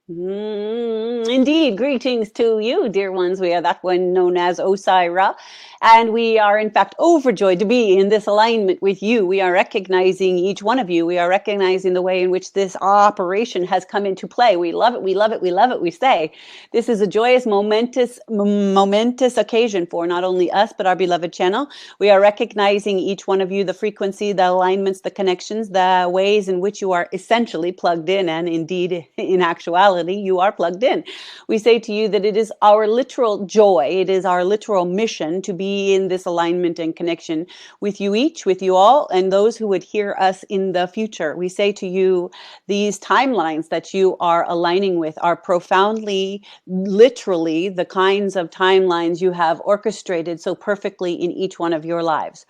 Indeed, greetings to you, dear ones. We are that one known as Osairah, and we are in fact overjoyed to be in this alignment with you. We are recognizing each one of you. We are recognizing the way in which this operation has come into play. We love it. We love it. We love it. We say this is a joyous, momentous occasion for not only us but our beloved channel. We are recognizing each one of you, the frequency, the alignments, the connections, the ways in which you are essentially plugged in, and indeed, in actuality, you are plugged in. We say to you that it is our literal joy, it is our literal mission to be in this alignment and connection with you each, with you all, and those who would hear us in the future. We say to you, these timelines that you are aligning with are profoundly, literally, the kinds of timelines you have orchestrated so perfectly in each one of your lives.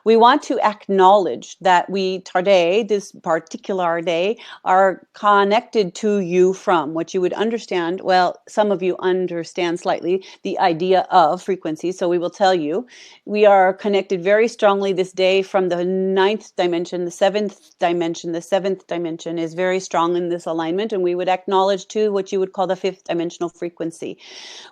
We want to acknowledge that we today, this particular day, are connected to you from what you would understand. Well, some of you understand slightly the idea of frequency. So we will tell you, we are connected very strongly this day from the ninth dimension, the seventh dimension. The seventh dimension is very strong in this alignment, and we would acknowledge too what you would call the fifth dimensional frequency.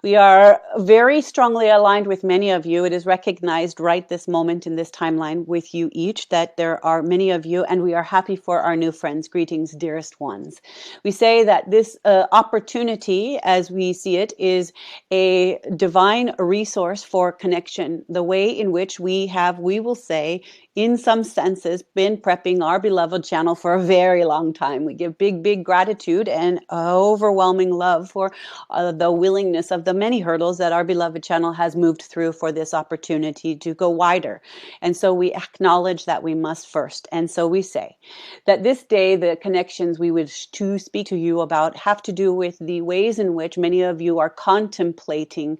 We are very strongly aligned with many of you. It is recognized right this moment in this timeline with you each that there are many of you, and we are happy for our new friends. Greetings, dearest ones. We say that this opportunity, as we see it, is a divine resource for connection. The way in which we have, we will say, in some senses, been prepping our beloved channel for a very long time. We give big, big gratitude and overwhelming love for the willingness of the many hurdles that our beloved channel has moved through for this opportunity to go wider. And so we acknowledge that we must first. And so we say that this day, the connections we wish to speak to you about have to do with the ways in which many of you are contemplating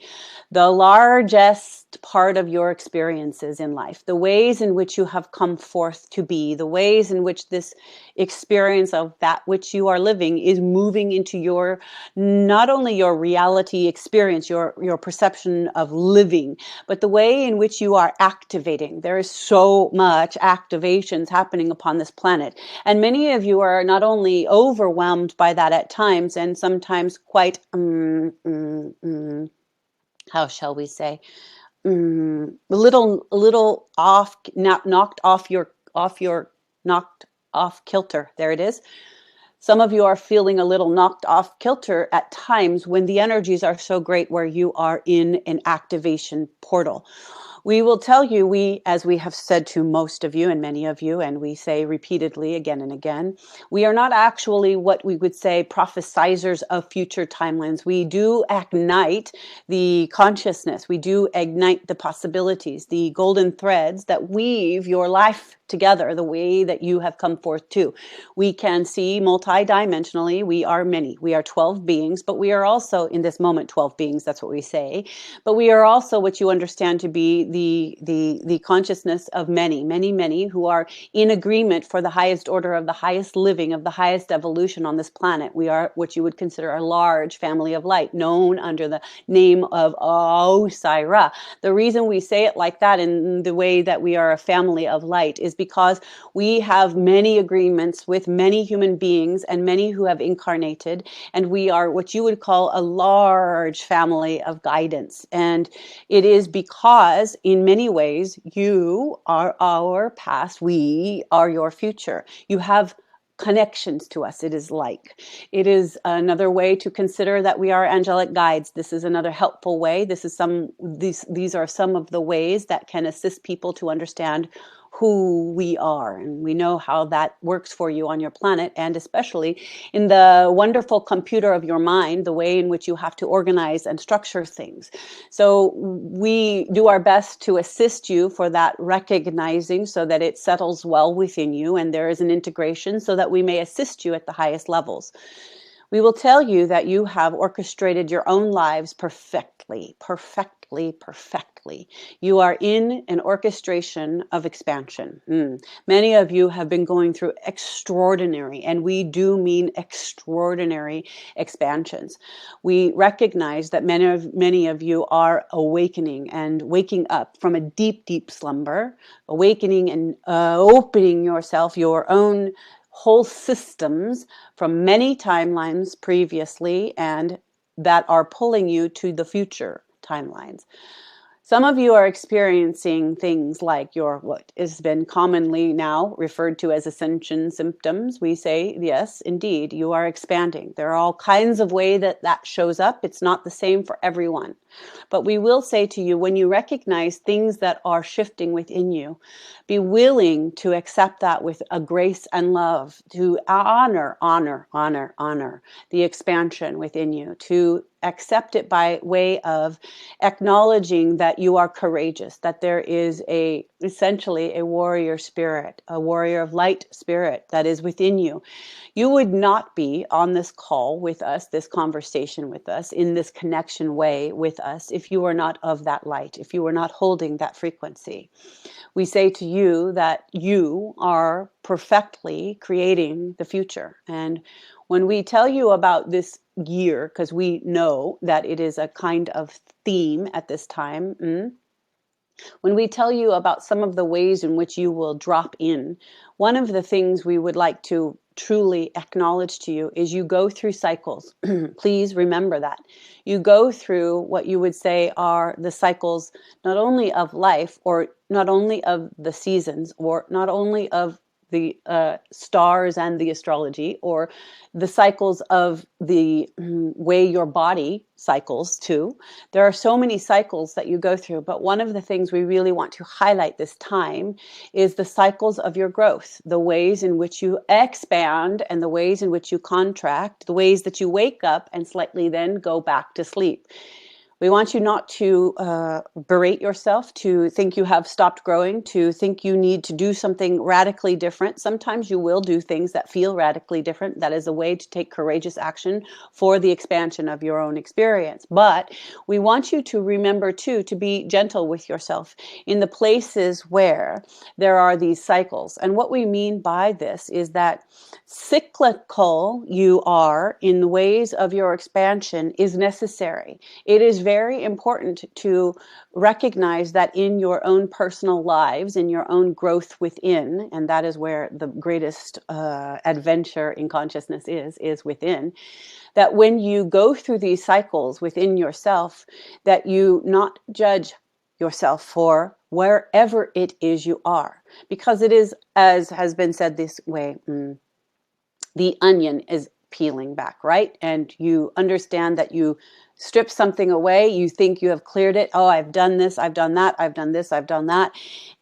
the largest part of your experiences in life, the ways in which you have come forth to be, the ways in which this experience of that which you are living is moving into your, not only your reality experience, your perception of living, but the way in which you are activating. There is so much activations happening upon this planet, and many of you are not only overwhelmed by that at times, and sometimes quite how shall we say, a little off, knocked off kilter. There it is. Some of you are feeling a little knocked off kilter at times when the energies are so great where you are in an activation portal. We will tell you, as we have said to most of you and many of you, and we say repeatedly again and again, we are not actually what we would say prophesizers of future timelines. We do ignite the consciousness. We do ignite the possibilities, the golden threads that weave your life together the way that you have come forth to. We can see multidimensionally. We are many. We are 12 beings, but we are also in this moment 12 beings. That's what we say. But we are also what you understand to be the consciousness of many who are in agreement for the highest order of the highest living, of the highest evolution on this planet. We are what you would consider a large family of light, known under the name of Osairah. The reason we say it like that in the way that we are a family of light is because we have many agreements with many human beings and many who have incarnated, and we are what you would call a large family of guidance. And it is because in many ways you are our past, we are your future. You have connections to us. It is another way to consider that we are angelic guides. This is another helpful way. These are some of the ways that can assist people to understand who we are, and we know how that works for you on your planet, and especially in the wonderful computer of your mind, the way in which you have to organize and structure things. So we do our best to assist you for that recognizing, so that it settles well within you and there is an integration, so that we may assist you at the highest levels. We will tell you that you have orchestrated your own lives perfectly. You are in an orchestration of expansion. Many of you have been going through extraordinary, and we do mean extraordinary, expansions. We recognize that many of you are awakening and waking up from a deep, deep slumber, awakening and opening yourself, your own whole systems from many timelines previously and that are pulling you to the future timelines. Some of you are experiencing things like what has been commonly now referred to as ascension symptoms. We say, yes, indeed, you are expanding. There are all kinds of ways that shows up. It's not the same for everyone. But we will say to you, when you recognize things that are shifting within you, be willing to accept that with a grace and love, to honor the expansion within you, to accept it by way of acknowledging that you are courageous, that there is essentially a warrior spirit, a warrior of light spirit that is within you. You would not be on this call with us, this conversation with us, in this connection way with us, if you are not of that light, if you are not holding that frequency. We say to you that you are perfectly creating the future. And when we tell you about this year, because we know that it is a kind of theme at this time, when we tell you about some of the ways in which you will drop in, one of the things we would like to truly acknowledge to you is you go through cycles. Please remember that. You go through what you would say are the cycles not only of life, or not only of the seasons, or not only of the stars and the astrology, or the cycles of the way your body cycles too. There are so many cycles that you go through, but one of the things we really want to highlight this time is the cycles of your growth, the ways in which you expand and the ways in which you contract, the ways that you wake up and slightly then go back to sleep. We want you not to berate yourself, to think you have stopped growing, to think you need to do something radically different. Sometimes you will do things that feel radically different. That is a way to take courageous action for the expansion of your own experience. But we want you to remember, too, to be gentle with yourself in the places where there are these cycles. And what we mean by this is that cyclical you are in the ways of your expansion is necessary. It is very important to recognize that in your own personal lives, in your own growth within, and that is where the greatest adventure in consciousness is within, that when you go through these cycles within yourself, that you not judge yourself for wherever it is you are. Because it is, as has been said this way, the onion is peeling back, right? And you understand that you strip something away, you think you have cleared it. Oh, I've done this, I've done that, I've done this, I've done that.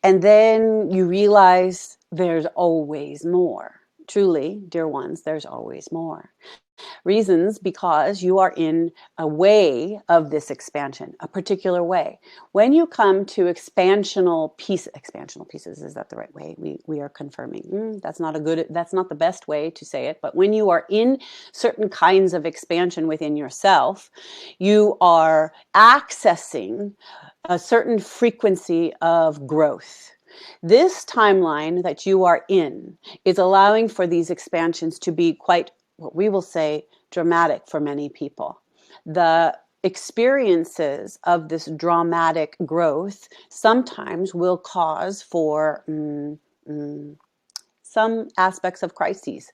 And then you realize there's always more. Truly, dear ones, there's always more. Reasons because you are in a way of this expansion, a particular way. When you come to expansional pieces, is that the right way? We are confirming. That's not the best way to say it, but when you are in certain kinds of expansion within yourself, you are accessing a certain frequency of growth. This timeline that you are in is allowing for these expansions to be quite, what we will say, dramatic for many people. The experiences of this dramatic growth sometimes will cause for some aspects of crises.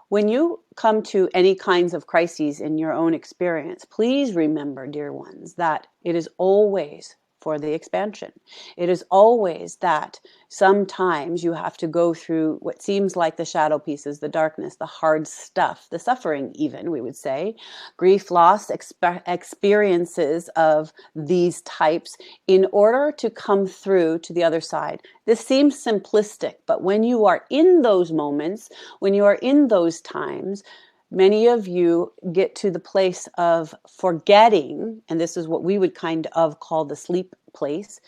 When you come to any kinds of crises in your own experience, please remember, dear ones, that it is always for the expansion. It is always that sometimes you have to go through what seems like the shadow pieces, the darkness, the hard stuff, the suffering even, we would say, grief, loss, experiences of these types in order to come through to the other side. This seems simplistic, but when you are in those moments, when you are in those times, many of you get to the place of forgetting, and this is what we would kind of call the sleep place,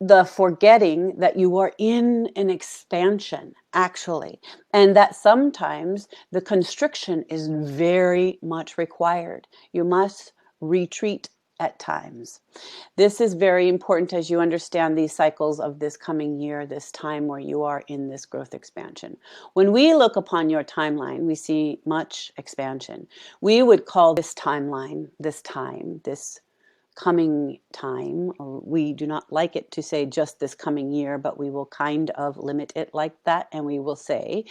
the forgetting that you are in an expansion, actually, and that sometimes the constriction is very much required. You must retreat at times. This is very important as you understand these cycles of this coming year, this time where you are in this growth expansion. When we look upon your timeline, we see much expansion. We would call this timeline, this time, this coming time. We do not like it to say just this coming year, but we will kind of limit it like that. And we will say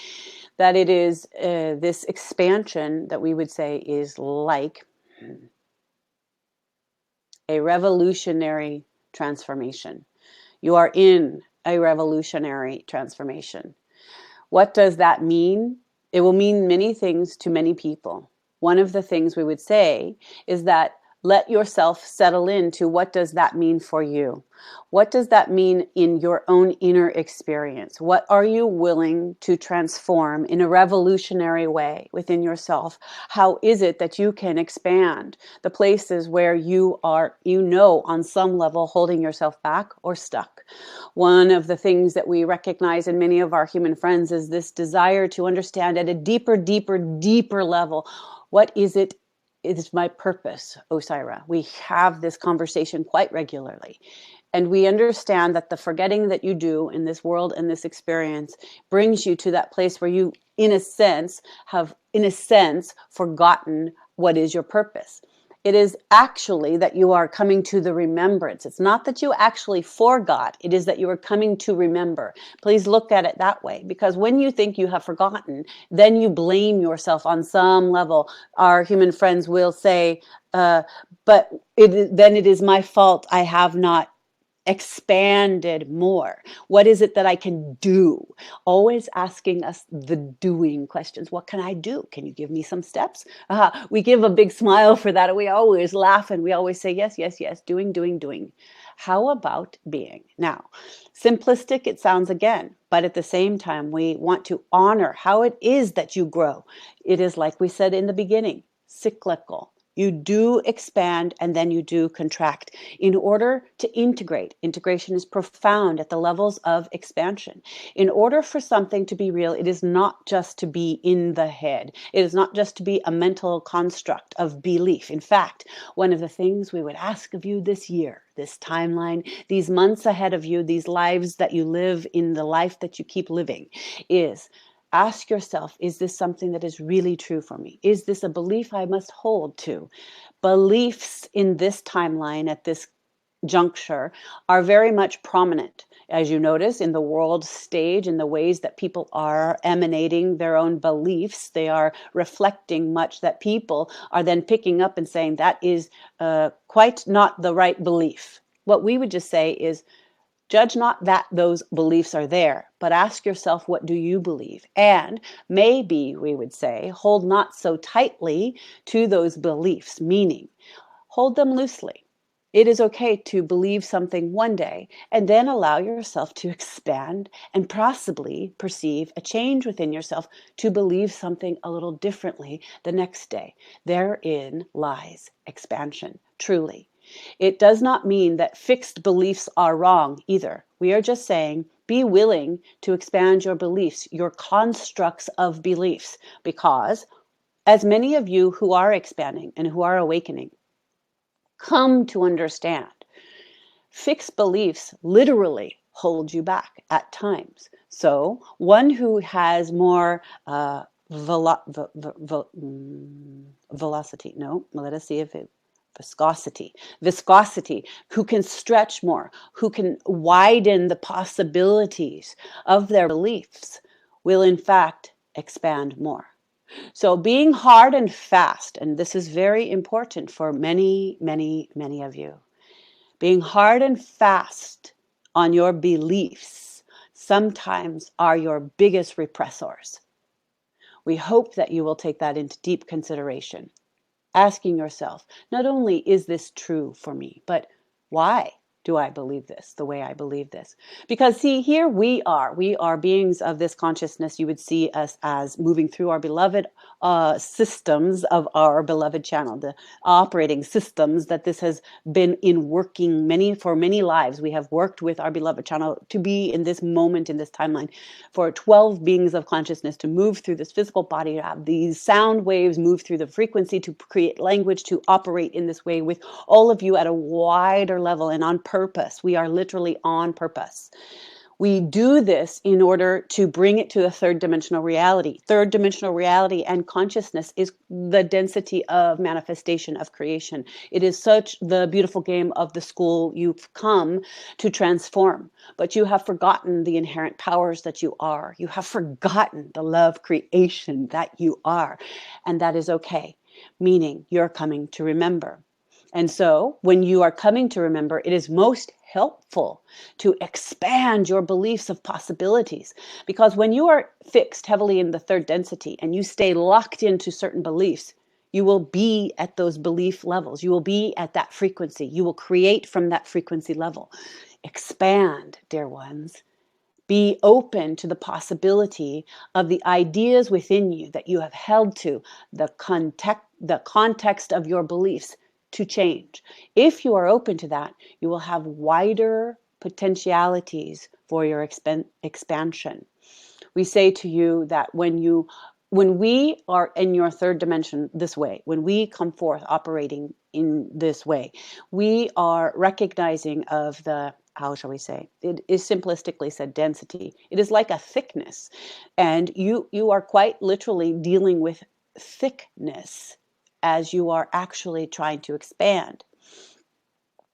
that it is this expansion that we would say is like a revolutionary transformation. You are in a revolutionary transformation. What does that mean? It will mean many things to many people. One of the things we would say is that let yourself settle into what does that mean for you? What does that mean in your own inner experience? What are you willing to transform in a revolutionary way within yourself? How is it that you can expand the places where you are, on some level holding yourself back or stuck? One of the things that we recognize in many of our human friends is this desire to understand at a deeper, deeper, deeper level, what is it? It is my purpose, Osairah. We have this conversation quite regularly. And we understand that the forgetting that you do in this world and this experience brings you to that place where you, in a sense, have, forgotten what is your purpose. It is actually that you are coming to the remembrance. It's not that you actually forgot. It is that you are coming to remember. Please look at it that way, because when you think you have forgotten, then you blame yourself on some level. Our human friends will say, but then it is my fault. I have not expanded more. What is it that I can do? Always asking us the doing questions. What can I do? Can you give me some steps? We give a big smile for that. And we always laugh and we always say, yes, yes, yes, doing, doing, doing. How about being? Now, simplistic it sounds again, but at the same time, we want to honor how it is that you grow. It is like we said in the beginning, cyclical. You do expand and then you do contract in order to integrate. Integration is profound at the levels of expansion. In order for something to be real, it is not just to be in the head. It is not just to be a mental construct of belief. In fact, one of the things we would ask of you this year, this timeline, these months ahead of you, these lives that you live in the life that you keep living, is ask yourself, is this something that is really true for me? Is this a belief I must hold to? Beliefs in this timeline at this juncture are very much prominent. As you notice in the world stage, in the ways that people are emanating their own beliefs, they are reflecting much that people are then picking up and saying that is quite not the right belief. What we would just say is, judge not that those beliefs are there, but ask yourself, what do you believe? And maybe, we would say, hold not so tightly to those beliefs, meaning hold them loosely. It is okay to believe something one day and then allow yourself to expand and possibly perceive a change within yourself to believe something a little differently the next day. Therein lies expansion, truly. It does not mean that fixed beliefs are wrong either. We are just saying, be willing to expand your beliefs, your constructs of beliefs, because as many of you who are expanding and who are awakening come to understand, fixed beliefs literally hold you back at times. So one who has more velocity, no, let us see if it, viscosity, who can stretch more, who can widen the possibilities of their beliefs, will in fact expand more. So being hard and fast, and this is very important for many, many, many of you, being hard and fast on your beliefs sometimes are your biggest repressors. We hope that you will take that into deep consideration, asking yourself, not only is this true for me, but why do I believe this the way I believe this? Because see, here we are beings of this consciousness. You would see us as moving through our beloved systems of our beloved channel, the operating systems that this has been in working for many lives. We have worked with our beloved channel to be in this moment, in this timeline, for 12 beings of consciousness to move through this physical body, to have these sound waves move through the frequency, to create language, to operate in this way with all of you at a wider level and on purpose. We are literally on purpose. We do this in order to bring it to the third dimensional reality. Third dimensional reality and consciousness is the density of manifestation of creation. It is such the beautiful game of the school you've come to transform, but you have forgotten the inherent powers that you are. You have forgotten the love creation that you are, and that is okay, meaning you're coming to remember. And so when you are coming to remember, it is most helpful to expand your beliefs of possibilities. Because when you are fixed heavily in the third density and you stay locked into certain beliefs, you will be at those belief levels. You will be at that frequency. You will create from that frequency level. Expand, dear ones. Be open to the possibility of the ideas within you that you have held to, the context of your beliefs to change. If you are open to that, you will have wider potentialities for your expansion. We say to you that when we are in your third dimension this way, when we come forth operating in this way, we are recognizing of the, how shall we say, it is simplistically said density. It is like a thickness, and you are quite literally dealing with thickness as you are actually trying to expand.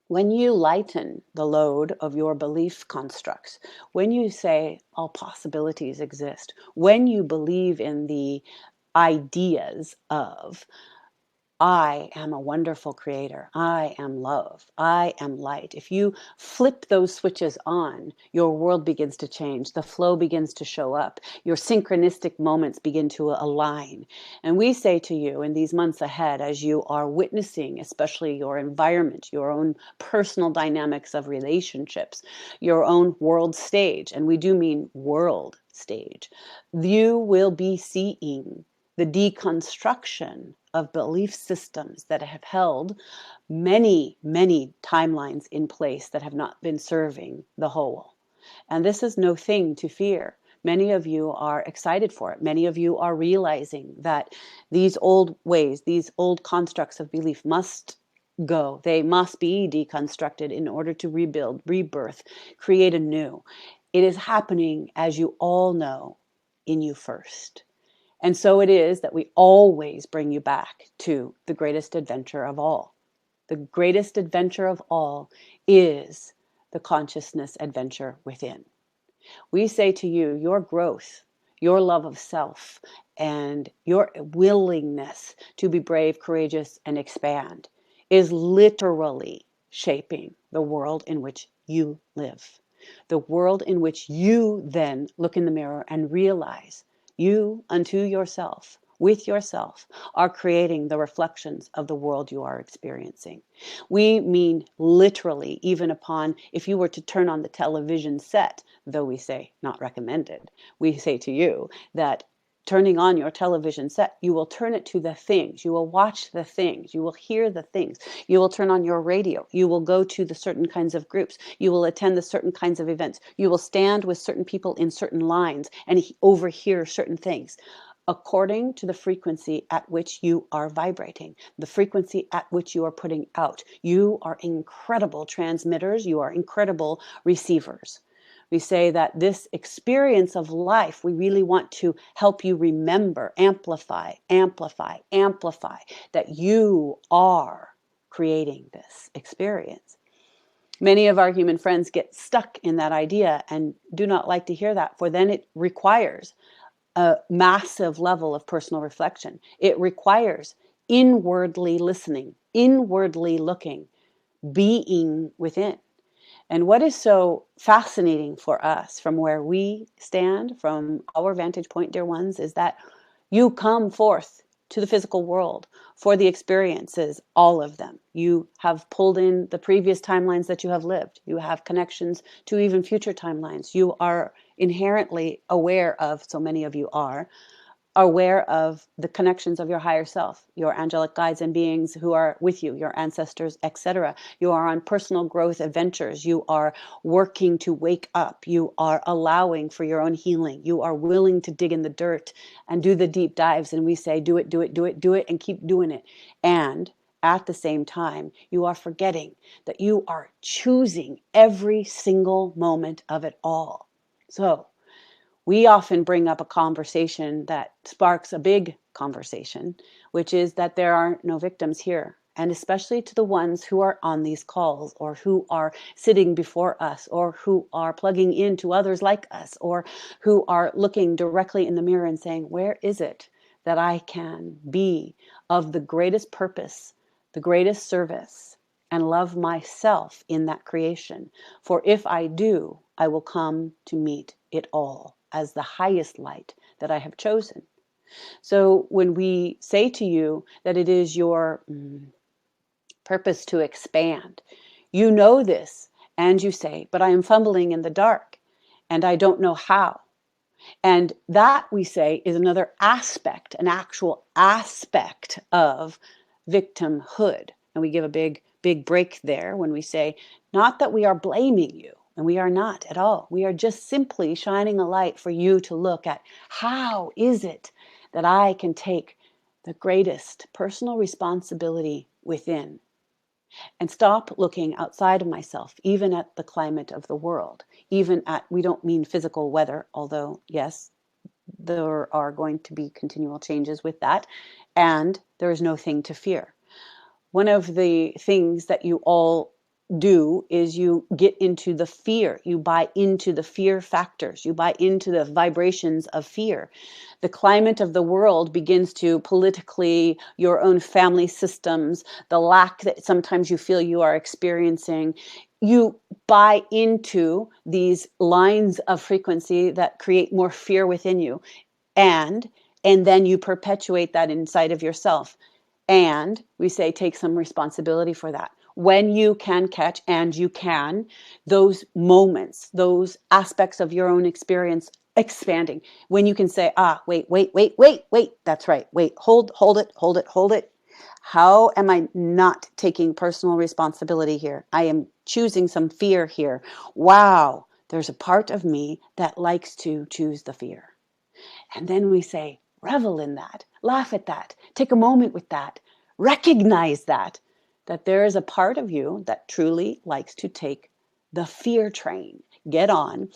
When you lighten the load of your belief constructs, when you say all possibilities exist, when you believe in the ideas of I am a wonderful creator. I am love. I am light. If you flip those switches on, your world begins to change. The flow begins to show up. Your synchronistic moments begin to align. And we say to you in these months ahead, as you are witnessing, especially your environment, your own personal dynamics of relationships, your own world stage, and we do mean world stage, you will be seeing the deconstruction of belief systems that have held many, many timelines in place that have not been serving the whole. And this is no thing to fear. Many of you are excited for it. Many of you are realizing that these old ways, these old constructs of belief must go. They must be deconstructed in order to rebuild, rebirth, create anew. It is happening, as you all know, in you first. And so it is that we always bring you back to the greatest adventure of all. The greatest adventure of all is the consciousness adventure within. We say to you, your growth, your love of self, and your willingness to be brave, courageous, and expand is literally shaping the world in which you live. The world in which you then look in the mirror and realize you unto yourself, with yourself, are creating the reflections of the world you are experiencing. We mean literally, even upon, if you were to turn on the television set, though we say not recommended, we say to you that turning on your television set, you will turn it to the things, you will watch the things, you will hear the things, you will turn on your radio, you will go to the certain kinds of groups, you will attend the certain kinds of events, you will stand with certain people in certain lines and overhear certain things according to the frequency at which you are vibrating, the frequency at which you are putting out. You are incredible transmitters, you are incredible receivers. We say that this experience of life, we really want to help you remember, amplify, amplify, amplify, that you are creating this experience. Many of our human friends get stuck in that idea and do not like to hear that, for then it requires a massive level of personal reflection. It requires inwardly listening, inwardly looking, being within. And what is so fascinating for us from where we stand, from our vantage point, dear ones, is that you come forth to the physical world for the experiences, all of them. You have pulled in the previous timelines that you have lived. You have connections to even future timelines. You are inherently aware of, so many of you are, aware of the connections of your higher self, your angelic guides and beings who are with you, your ancestors, etc. You are on personal growth adventures. You are working to wake up. You are allowing for your own healing. You are willing to dig in the dirt and do the deep dives. And we say, do it, do it, do it, do it, and keep doing it. And at the same time, you are forgetting that you are choosing every single moment of it all. So we often bring up a conversation that sparks a big conversation, which is that there are no victims here. And especially to the ones who are on these calls, or who are sitting before us, or who are plugging into others like us, or who are looking directly in the mirror and saying, where is it that I can be of the greatest purpose, the greatest service, and love myself in that creation? For if I do, I will come to meet it all as the highest light that I have chosen. So when we say to you that it is your purpose to expand, you know this, and you say, but I am fumbling in the dark, and I don't know how. And that, we say, is another aspect, an actual aspect of victimhood. And we give a big break there when we say, not that we are blaming you, and we are not at all. We are just simply shining a light for you to look at, how is it that I can take the greatest personal responsibility within and stop looking outside of myself, even at the climate of the world, even at, we don't mean physical weather, although yes, there are going to be continual changes with that, and there is no thing to fear. One of the things that you all do is you get into the fear. You buy into the fear factors. You buy into the vibrations of fear. The climate of the world begins to politically, your own family systems, the lack that sometimes you feel you are experiencing. You buy into these lines of frequency that create more fear within you. And then you perpetuate that inside of yourself. And we say, take some responsibility for that. When you can catch, and you can, those moments, those aspects of your own experience expanding, when you can say, wait, that's right. Wait, hold it. How am I not taking personal responsibility here? I am choosing some fear here. Wow, there's a part of me that likes to choose the fear. And then we say, revel in that, laugh at that, take a moment with that, recognize that there is a part of you that truly likes to take the fear train, get on,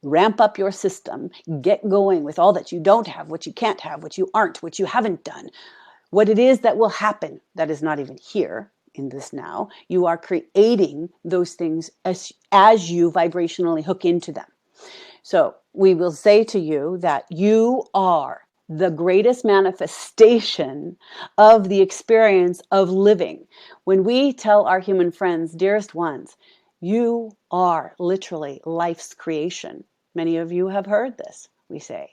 ramp up your system, get going with all that you don't have, what you can't have, what you aren't, what you haven't done, what it is that will happen that is not even here in this now. You are creating those things as you vibrationally hook into them. So we will say to you that you are the greatest manifestation of the experience of living. When we tell our human friends, dearest ones, you are literally life's creation. Many of you have heard this, we say.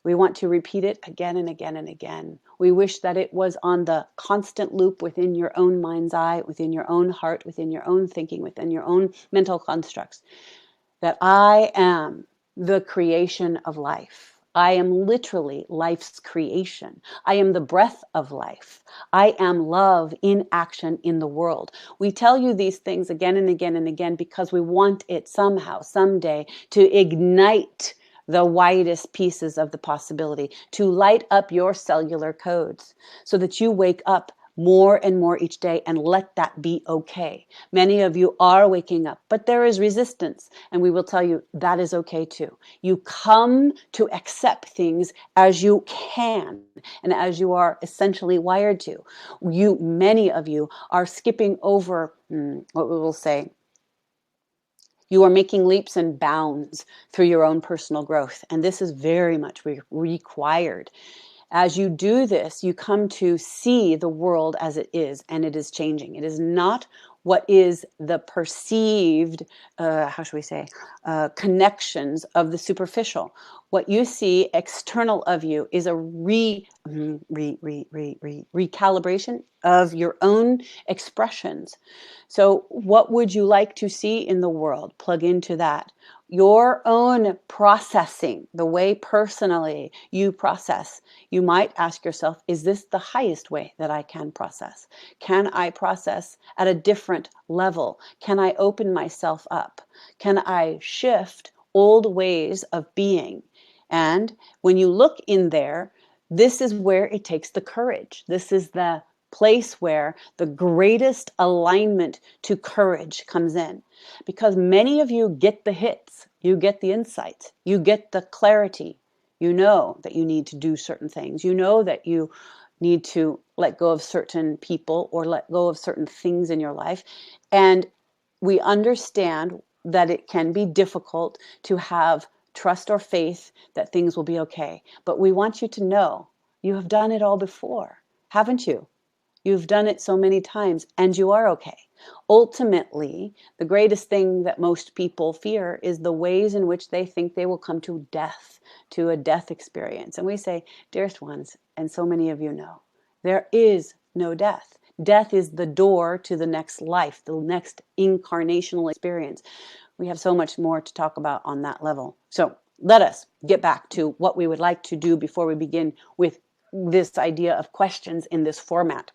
We want to repeat it again and again and again. We wish that it was on the constant loop within your own mind's eye, within your own heart, within your own thinking, within your own mental constructs, that I am the creation of life. I am literally life's creation. I am the breath of life. I am love in action in the world. We tell you these things again and again and again because we want it somehow, someday, to ignite the widest pieces of the possibility, to light up your cellular codes so that you wake up more and more each day and let that be okay. Many of you are waking up, but there is resistance, and we will tell you that is okay too. You come to accept things as you can and as you are essentially wired to. Many of you are skipping over what we will say. You are making leaps and bounds through your own personal growth, and this is very much required. As you do this, you come to see the world as it is, and it is changing. It is not what is the perceived, connections of the superficial. What you see external of you is a recalibration of your own expressions. So what would you like to see in the world? Plug into that. Your own processing, the way personally you process. You might ask yourself, is this the highest way that I can process? Can I process at a different level? Can I open myself up? Can I shift old ways of being? And when you look in there, this is where it takes the courage. This is the place where the greatest alignment to courage comes in, because many of you get the hits You get the insight. You get the clarity. You know that you need to do certain things. You know that you need to let go of certain people or let go of certain things in your life. And we understand that it can be difficult to have trust or faith that things will be okay. But we want you to know you have done it all before, haven't you? You've done it so many times and you are okay. Ultimately, the greatest thing that most people fear is the ways in which they think they will come to death, to a death experience. And we say, dearest ones, and so many of you know, there is no death. Death is the door to the next life, the next incarnational experience. We have so much more to talk about on that level. So let us get back to what we would like to do before we begin with this idea of questions in this format.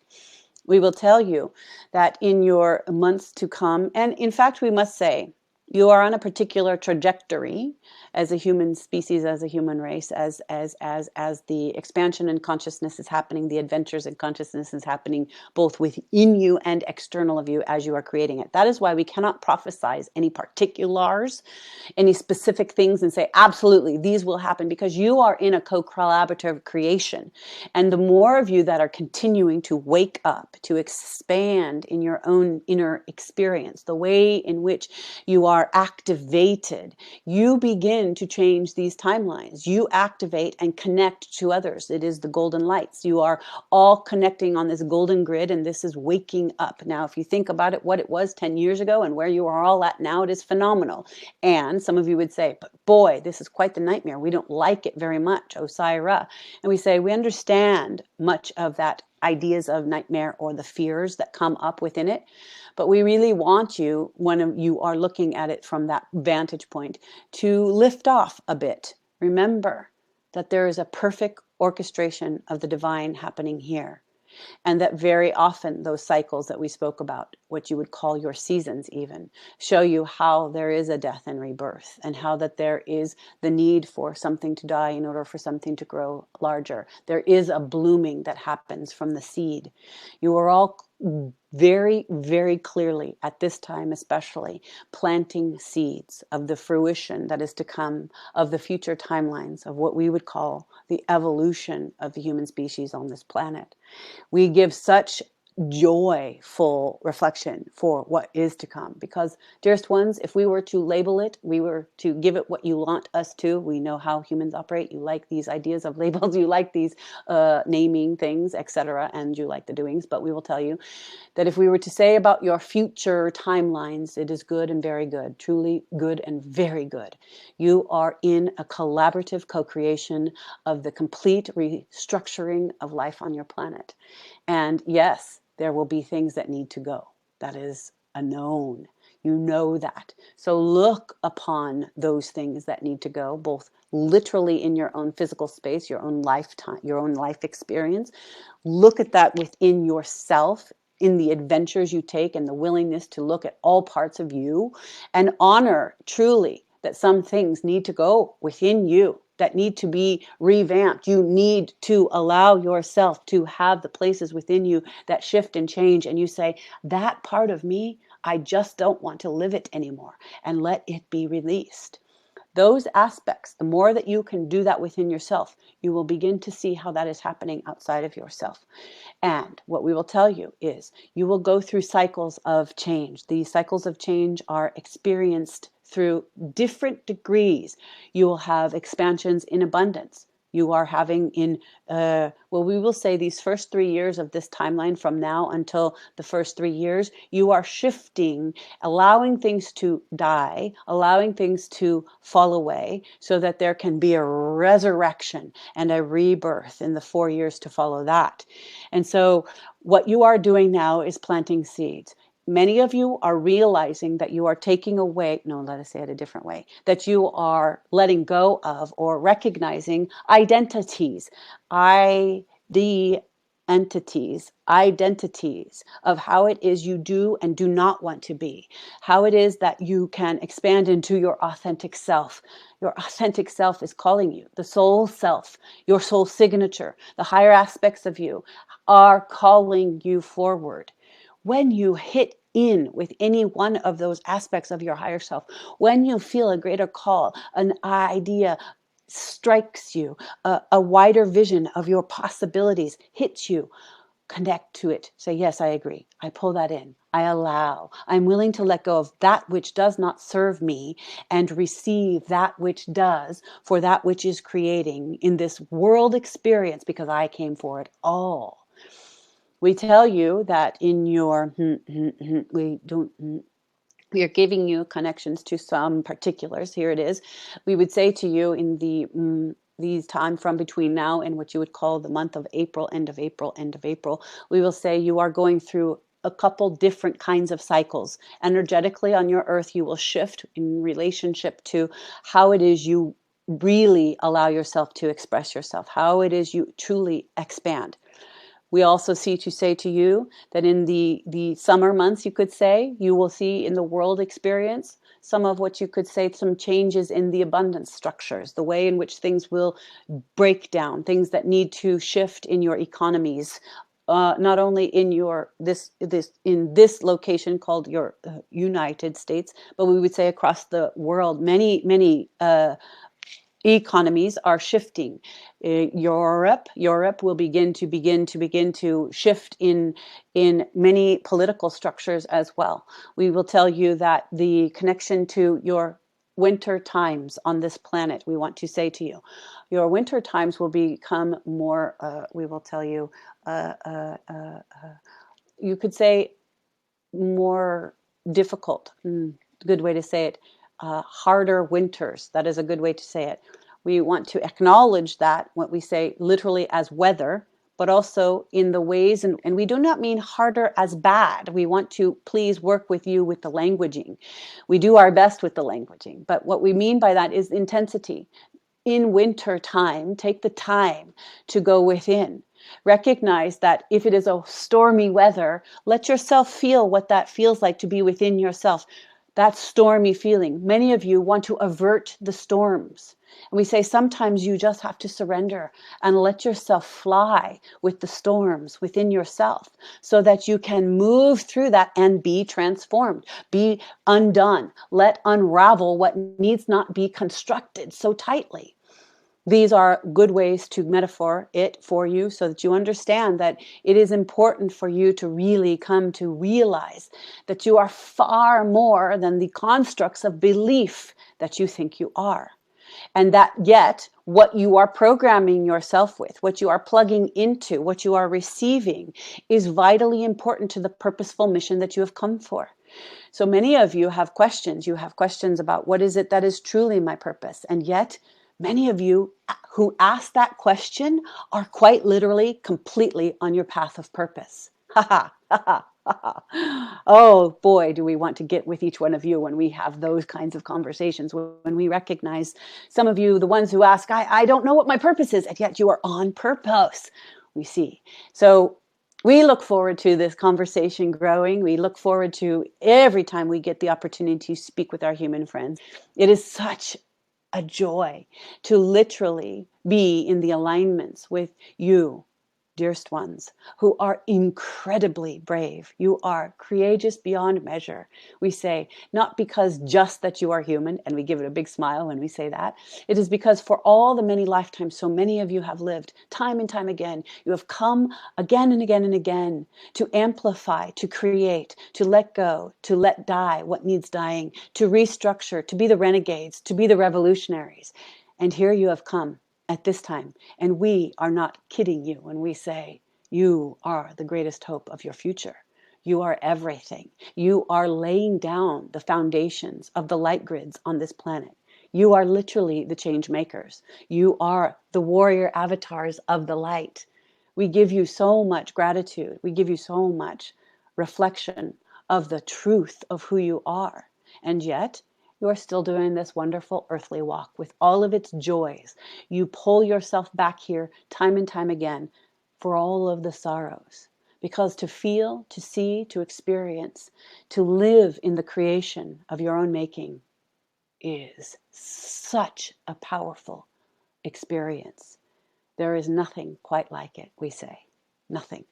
We will tell you that in your months to come, and in fact, we must say, you are on a particular trajectory as a human species, as a human race, as the expansion in consciousness is happening, the adventures in consciousness is happening both within you and external of you as you are creating it. That is why we cannot prophesize any particulars, any specific things and say, absolutely, these will happen, because you are in a co-collaborative creation. And the more of you that are continuing to wake up, to expand in your own inner experience, the way in which you are activated, you begin to change these timelines. You activate and connect to others. It is the golden lights. You are all connecting on this golden grid, and this is waking up. Now, if you think about it, what it was 10 years ago and where you are all at now, it is phenomenal. And some of you would say, but boy, this is quite the nightmare. We don't like it very much, Osairah. And we say, we understand much of that ideas of nightmare or the fears that come up within it. But we really want you, when you are looking at it from that vantage point, to lift off a bit. Remember that there is a perfect orchestration of the divine happening here. And that very often those cycles that we spoke about, what you would call your seasons even, show you how there is a death and rebirth, and how that there is the need for something to die in order for something to grow larger. There is a blooming that happens from the seed. You are all very, very clearly at this time especially planting seeds of the fruition that is to come, of the future timelines of what we would call the evolution of the human species on this planet. We give such joyful reflection for what is to come, because, dearest ones, if we were to label it, we were to give it what you want us to. We know how humans operate. You like these ideas of labels, you like these naming things, etc., and you like the doings. But we will tell you that if we were to say about your future timelines, it is good and very good, truly good and very good. You are in a collaborative co-creation of the complete restructuring of life on your planet. And yes, there will be things that need to go. That is a known. You know that. So look upon those things that need to go, both literally in your own physical space, your own lifetime, your own life experience. Look at that within yourself, in the adventures you take, and the willingness to look at all parts of you, and honor truly that some things need to go within you, that need to be revamped. You need to allow yourself to have the places within you that shift and change, and you say, that part of me, I just don't want to live it anymore, and let it be released. Those aspects, the more that you can do that within yourself, you will begin to see how that is happening outside of yourself. And what we will tell you is you will go through cycles of change. These cycles of change are experienced through different degrees. You will have expansions in abundance. You are having we will say these first 3 years of this timeline, from now until the first 3 years, you are shifting, allowing things to die, allowing things to fall away, so that there can be a resurrection and a rebirth in the 4 years to follow that. And so what you are doing now is planting seeds. Many of you are realizing that you are taking away, no, let us say it a different way, that you are letting go of or recognizing identities, identities of how it is you do and do not want to be, how it is that you can expand into your authentic self. Your authentic self is calling you. The soul self, your soul signature, the higher aspects of you are calling you forward. When you hit in with any one of those aspects of your higher self, when you feel a greater call, an idea strikes you, a wider vision of your possibilities hits you, connect to it. Say, yes, I agree. I pull that in. I allow. I'm willing to let go of that which does not serve me and receive that which does, for that which is creating in this world experience, because I came for it all. We tell you that in your, we are giving you connections to some particulars. Here it is. We would say to you in these time from between now and what you would call the month of April, end of April, end of April, we will say you are going through a couple different kinds of cycles. Energetically on your earth, you will shift in relationship to how it is you really allow yourself to express yourself, how it is you truly expand. We also see to say to you that in the summer months, you could say, you will see in the world experience some of what you could say, some changes in the abundance structures, the way in which things will break down, things that need to shift in your economies, not only in your in this location called your United States, but we would say across the world, many economies are shifting. Europe will begin to shift in many political structures as well. We will tell you that the connection to your winter times on this planet, we want to say to you, your winter times will become more, we will tell you, you could say more difficult. Good way to say it. Harder winters. That is a good way to say it. We want to acknowledge that, what we say literally as weather, but also in the ways, and we do not mean harder as bad. We want to please work with you with the languaging. We do our best with the languaging, but what we mean by that is intensity. In winter time, take the time to go within. Recognize that if it is a stormy weather, let yourself feel what that feels like to be within yourself. That stormy feeling. Many of you want to avert the storms. And we say sometimes you just have to surrender and let yourself fly with the storms within yourself so that you can move through that and be transformed, be undone, let unravel what needs not be constructed so tightly. These are good ways to metaphor it for you so that you understand that it is important for you to really come to realize that you are far more than the constructs of belief that you think you are. And that yet what you are programming yourself with, what you are plugging into, what you are receiving is vitally important to the purposeful mission that you have come for. So many of you have questions. You have questions about what is it that is truly my purpose. And yet many of you who ask that question are quite literally completely on your path of purpose. Ha ha, ha ha. Oh boy, do we want to get with each one of you when we have those kinds of conversations, when we recognize some of you, the ones who ask, I don't know what my purpose is, and yet you are on purpose, we see. So we look forward to this conversation growing. We look forward to every time we get the opportunity to speak with our human friends. It is such a joy to literally be in the alignments with you, dearest ones, who are incredibly brave. You are courageous beyond measure. We say, not because just that you are human, and we give it a big smile when we say that. It is because for all the many lifetimes so many of you have lived, time and time again, you have come again and again and again to amplify, to create, to let go, to let die what needs dying, to restructure, to be the renegades, to be the revolutionaries. And here you have come at this time. And we are not kidding you when we say you are the greatest hope of your future. You are everything. You are laying down the foundations of the light grids on this planet. You are literally the change makers. You are the warrior avatars of the light. We give you so much gratitude. We give you so much reflection of the truth of who you are. And yet, you are still doing this wonderful earthly walk with all of its joys. You pull yourself back here time and time again for all of the sorrows. Because to feel, to see, to experience, to live in the creation of your own making is such a powerful experience. There is nothing quite like it, we say. Nothing.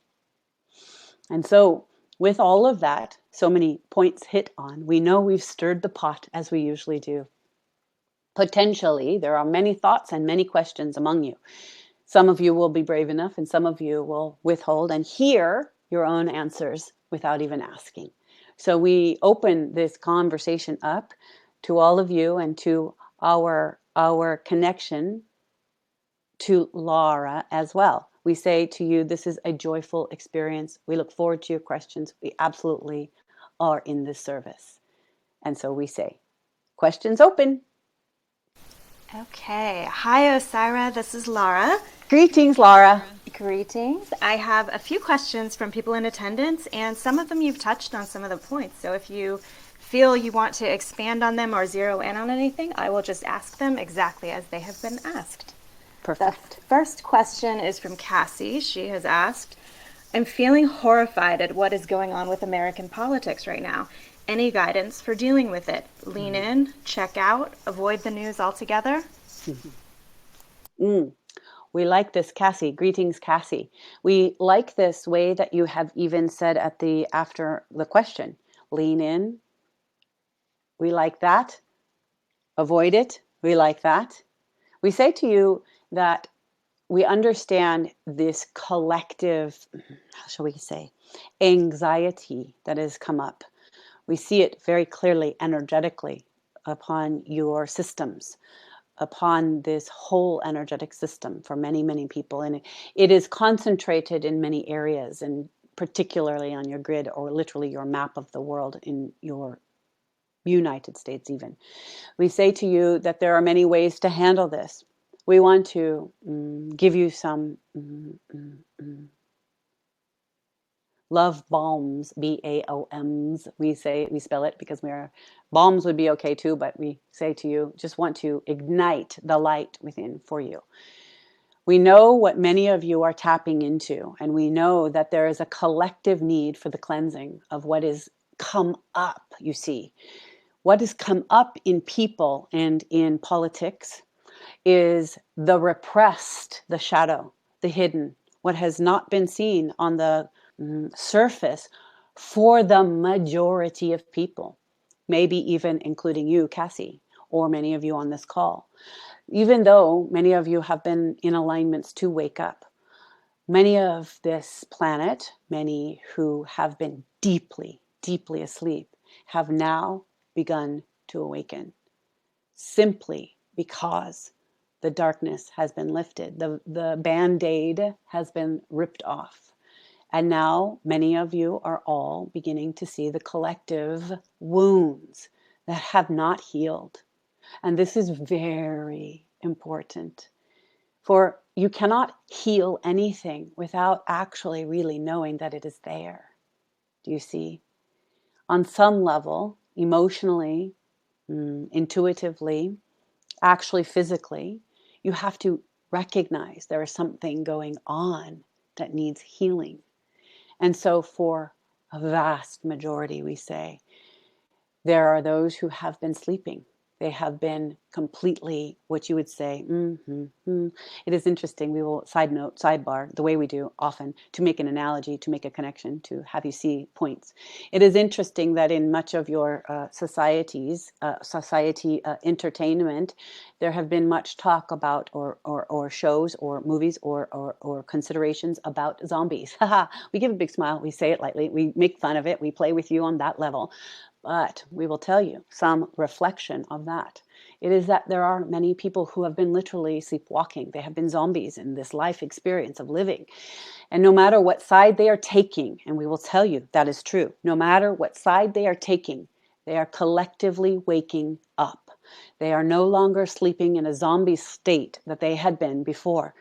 And so, with all of that so many points hit on, we know we've stirred the pot as we usually do. Potentially, there are many thoughts and many questions among you. Some of you will be brave enough and some of you will withhold and hear your own answers without even asking. So we open this conversation up to all of you and to our connection to Laura as well. We say to you, this is a joyful experience. We look forward to your questions. We absolutely are in this service. And so we say, questions open. Okay. Hi, Osairah. This is Laura. Greetings, Laura. Greetings. I have a few questions from people in attendance, and some of them you've touched on some of the points. So if you feel you want to expand on them or zero in on anything, I will just ask them exactly as they have been asked. Perfect. The first question is from Cassie. She has asked, I'm feeling horrified at what is going on with American politics right now. Any guidance for dealing with it? Lean in, check out, avoid the news altogether? We like this, Cassie. Greetings, Cassie. We like this way that you have even said at the after the question. Lean in. We like that. Avoid it. We like that. We say to you that we understand this collective, how shall we say, anxiety that has come up. We see it very clearly, energetically, upon your systems, upon this whole energetic system for many, many people. And it is concentrated in many areas, and particularly on your grid or literally your map of the world in your United States even. We say to you that there are many ways to handle this. We want to give you some love balms, BAOMs. We spell it because balms would be okay too, but we say to you, just want to ignite the light within for you. We know what many of you are tapping into, and we know that there is a collective need for the cleansing of what is come up, you see. What has come up in people and in politics is the repressed, the shadow, the hidden, what has not been seen on the surface for the majority of people, maybe even including you, Cassie, or many of you on this call. Even though many of you have been in alignments to wake up, many of this planet, many who have been deeply, deeply asleep, have now begun to awaken, simply because the darkness has been lifted. The Band-Aid has been ripped off. And now many of you are all beginning to see the collective wounds that have not healed. And this is very important. For you cannot heal anything without actually really knowing that it is there. Do you see? On some level, emotionally, intuitively, actually physically, you have to recognize there is something going on that needs healing. And so for a vast majority, we say, there are those who have been sleeping. They have been completely, what you would say, It is interesting. We will sidebar, the way we do often, to make an analogy, to make a connection, to have you see points. It is interesting that in much of your society entertainment, there have been much talk about, or shows, or movies, or considerations about zombies. We give a big smile. We say it lightly. We make fun of it. We play with you on that level. But we will tell you some reflection of that. It is that there are many people who have been literally sleepwalking. They have been zombies in this life experience of living. And no matter what side they are taking, and we will tell you that is true, no matter what side they are taking, they are collectively waking up. They are no longer sleeping in a zombie state that they had been before.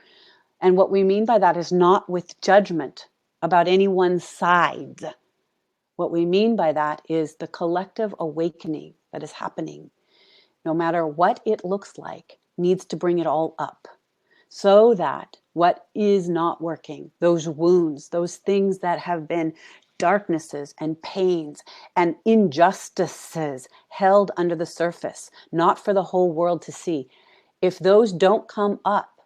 And what we mean by that is not with judgment about any one side. What we mean by that is the collective awakening that is happening, no matter what it looks like, needs to bring it all up so that what is not working, those wounds, those things that have been darknesses and pains and injustices held under the surface, not for the whole world to see, if those don't come up,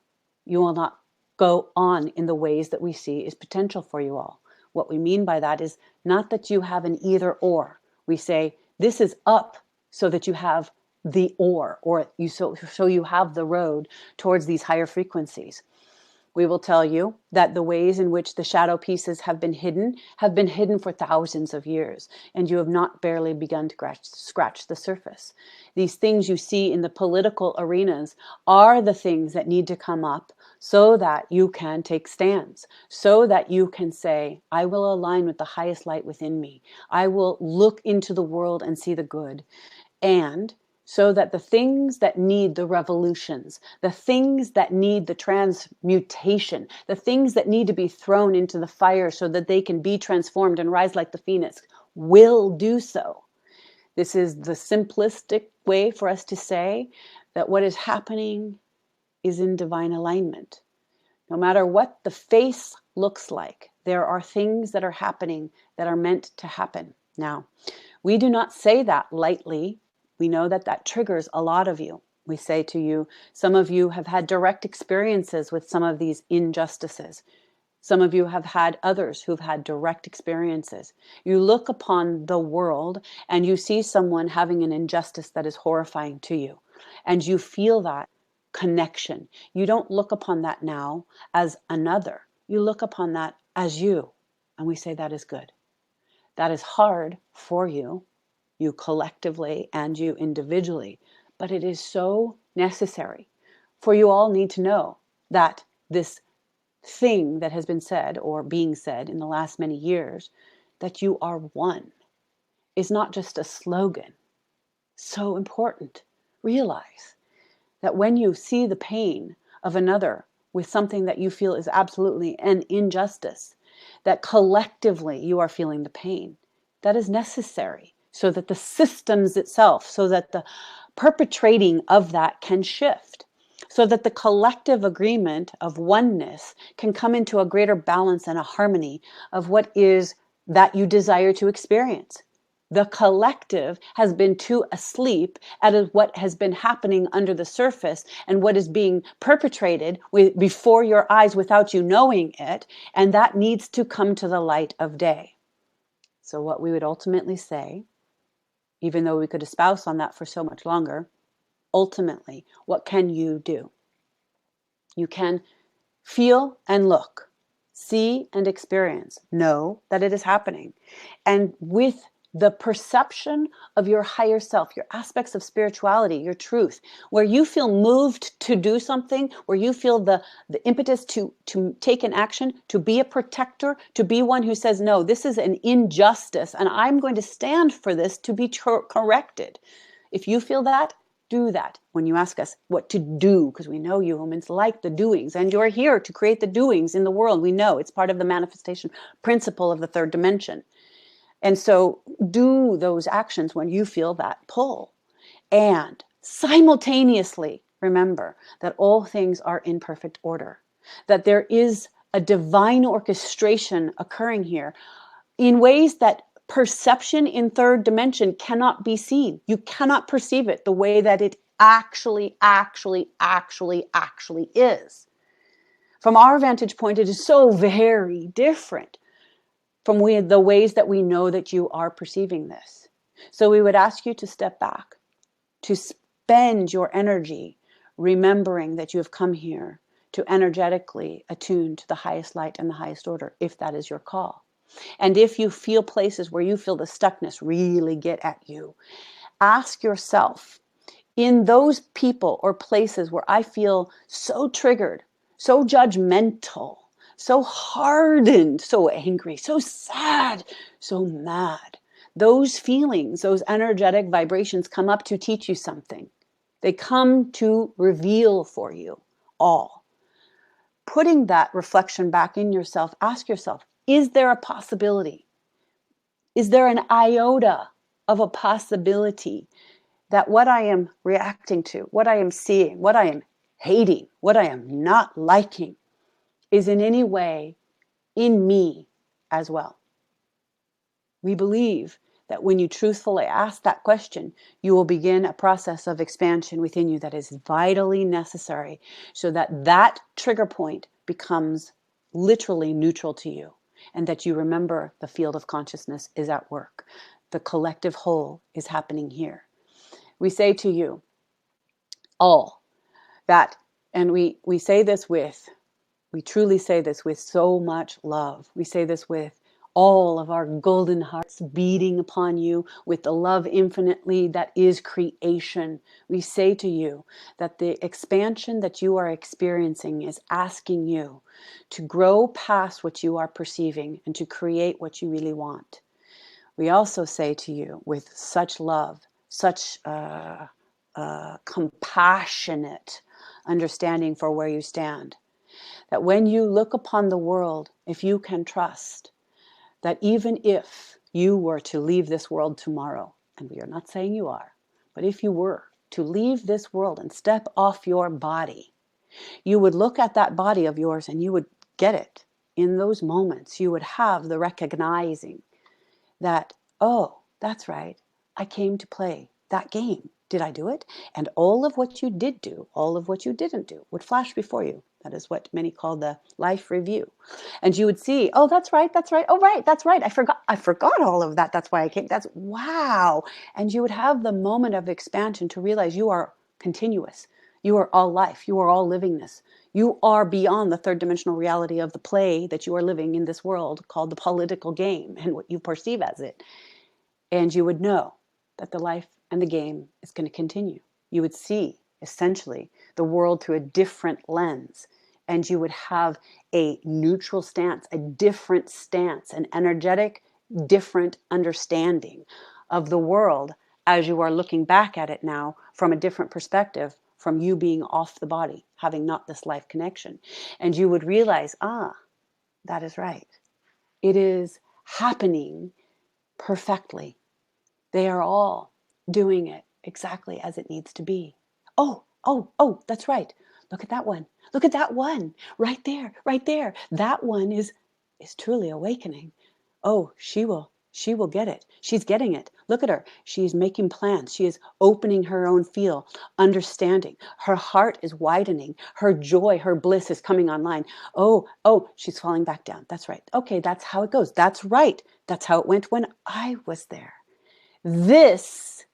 you will not go on in the ways that we see is potential for you all. What we mean by that is not that you have an either or. We say, this is up so that you have the or you so you have the road towards these higher frequencies. We will tell you that the ways in which the shadow pieces have been hidden for thousands of years, and you have not barely begun to scratch the surface. These things you see in the political arenas are the things that need to come up so that you can take stands, so that you can say, I will align with the highest light within me. I will look into the world and see the good. And so that the things that need the revolutions, the things that need the transmutation, the things that need to be thrown into the fire so that they can be transformed and rise like the phoenix will do so. This is the simplistic way for us to say that what is happening is in divine alignment. No matter what the face looks like, there are things that are happening that are meant to happen. Now, we do not say that lightly. We know that that triggers a lot of you. We say to you, some of you have had direct experiences with some of these injustices. Some of you have had others who've had direct experiences. You look upon the world and you see someone having an injustice that is horrifying to you. And you feel that connection. You don't look upon that now as another. You look upon that as you. And we say that is good. That is hard for you collectively and you individually, but it is so necessary. For you all need to know that this thing that has been said or being said in the last many years, that you are one, is not just a slogan. So important. Realize that when you see the pain of another with something that you feel is absolutely an injustice, that collectively you are feeling the pain. That is necessary so that the systems itself, so that the perpetrating of that can shift, so that the collective agreement of oneness can come into a greater balance and a harmony of what is that you desire to experience. The collective has been too asleep at what has been happening under the surface and what is being perpetrated before your eyes without you knowing it, and that needs to come to the light of day. So what we would ultimately say, even though we could espouse on that for so much longer, ultimately, what can you do? You can feel and look, see and experience, know that it is happening. And with the perception of your higher self, your aspects of spirituality, your truth, where you feel moved to do something, where you feel the impetus to take an action, to be a protector, to be one who says, no, this is an injustice, and I'm going to stand for this to be corrected. If you feel that, do that. When you ask us what to do, because we know humans like the doings, and you're here to create the doings in the world. We know it's part of the manifestation principle of the third dimension. And so do those actions when you feel that pull. And simultaneously remember that all things are in perfect order, that there is a divine orchestration occurring here in ways that perception in third dimension cannot be seen. You cannot perceive it the way that it actually is. From our vantage point, it is so very different from the ways that we know that you are perceiving this. So we would ask you to step back, to spend your energy remembering that you have come here to energetically attune to the highest light and the highest order, if that is your call. And if you feel places where you feel the stuckness really get at you, ask yourself, in those people or places where I feel so triggered, so judgmental, so hardened, so angry, so sad, so mad, those feelings, those energetic vibrations come up to teach you something. They come to reveal for you all. Putting that reflection back in yourself, ask yourself, is there a possibility? Is there an iota of a possibility that what I am reacting to, what I am seeing, what I am hating, what I am not liking is in any way in me as well? We believe that when you truthfully ask that question, you will begin a process of expansion within you that is vitally necessary so that that trigger point becomes literally neutral to you. and that you remember the field of consciousness is at work. The collective whole is happening here. We say to you all that, and we say this with, we truly say this with so much love. We say this with all of our golden hearts beating upon you with the love infinitely that is creation. We say to you that the expansion that you are experiencing is asking you to grow past what you are perceiving and to create what you really want. We also say to you with such love, such compassionate understanding for where you stand, that when you look upon the world, if you can trust that even if you were to leave this world tomorrow, and we are not saying you are, but if you were to leave this world and step off your body, you would look at that body of yours and you would get it. In those moments, you would have the recognizing that, oh, that's right, I came to play that game. Did I do it? And all of what you did do, all of what you didn't do would flash before you. That is what many call the life review. And you would see, oh, that's right, that's right. Oh, right, that's right. I forgot all of that. That's why I came. That's wow. And you would have the moment of expansion to realize you are continuous. You are all life. You are all livingness. You are beyond the third dimensional reality of the play that you are living in this world called the political game and what you perceive as it. And you would know that the life and the game is going to continue. You would see, essentially, the world through a different lens. And you would have a neutral stance, a different stance, an energetic, different understanding of the world as you are looking back at it now from a different perspective, from you being off the body, having not this life connection. And you would realize, that is right. It is happening perfectly. They are all doing it exactly as it needs to be. Oh, that's right. Look at that one. Look at that one. Right there, right there. That one is truly awakening. Oh, she will get it. She's getting it. Look at her. She's making plans. She is opening her own field, understanding. Her heart is widening. Her joy, her bliss is coming online. Oh, she's falling back down. That's right. Okay, that's how it goes. That's right. That's how it went when I was there. This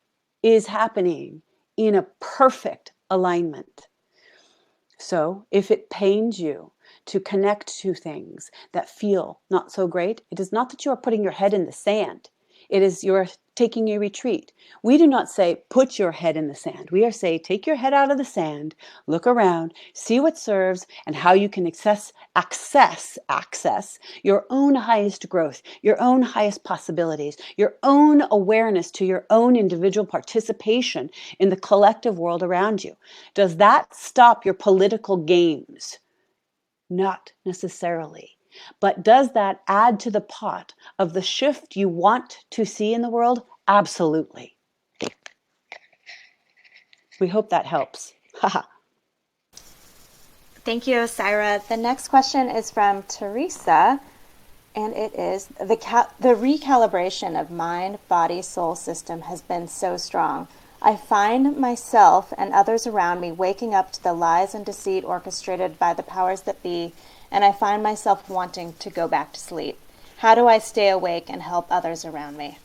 is happening in a perfect alignment. So if it pains you to connect to things that feel not so great, it is not that you are putting your head in the sand. It is you're taking a retreat. We do not say, put your head in the sand. We are saying, take your head out of the sand, look around, see what serves, and how you can access your own highest growth, your own highest possibilities, your own awareness to your own individual participation in the collective world around you. Does that stop your political games? Not necessarily. But does that add to the pot of the shift you want to see in the world? Absolutely. We hope that helps. Thank you, Osairah. The next question is from Teresa, and it is, the recalibration of mind, body, soul system has been so strong. I find myself and others around me waking up to the lies and deceit orchestrated by the powers that be, and I find myself wanting to go back to sleep. How do I stay awake and help others around me?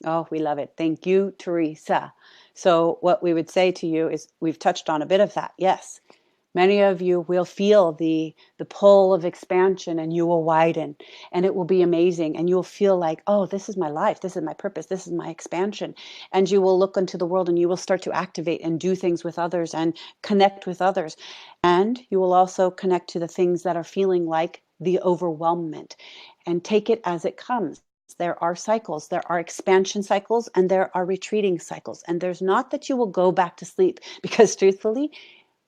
Oh, we love it. Thank you, Teresa. So what we would say to you is we've touched on a bit of that. Yes. Many of you will feel the pull of expansion and you will widen and it will be amazing. And you'll feel like, oh, this is my life. This is my purpose. This is my expansion. And you will look into the world and you will start to activate and do things with others and connect with others. And you will also connect to the things that are feeling like the overwhelmment and take it as it comes. There are cycles. There are expansion cycles and there are retreating cycles. And there's not that you will go back to sleep because truthfully,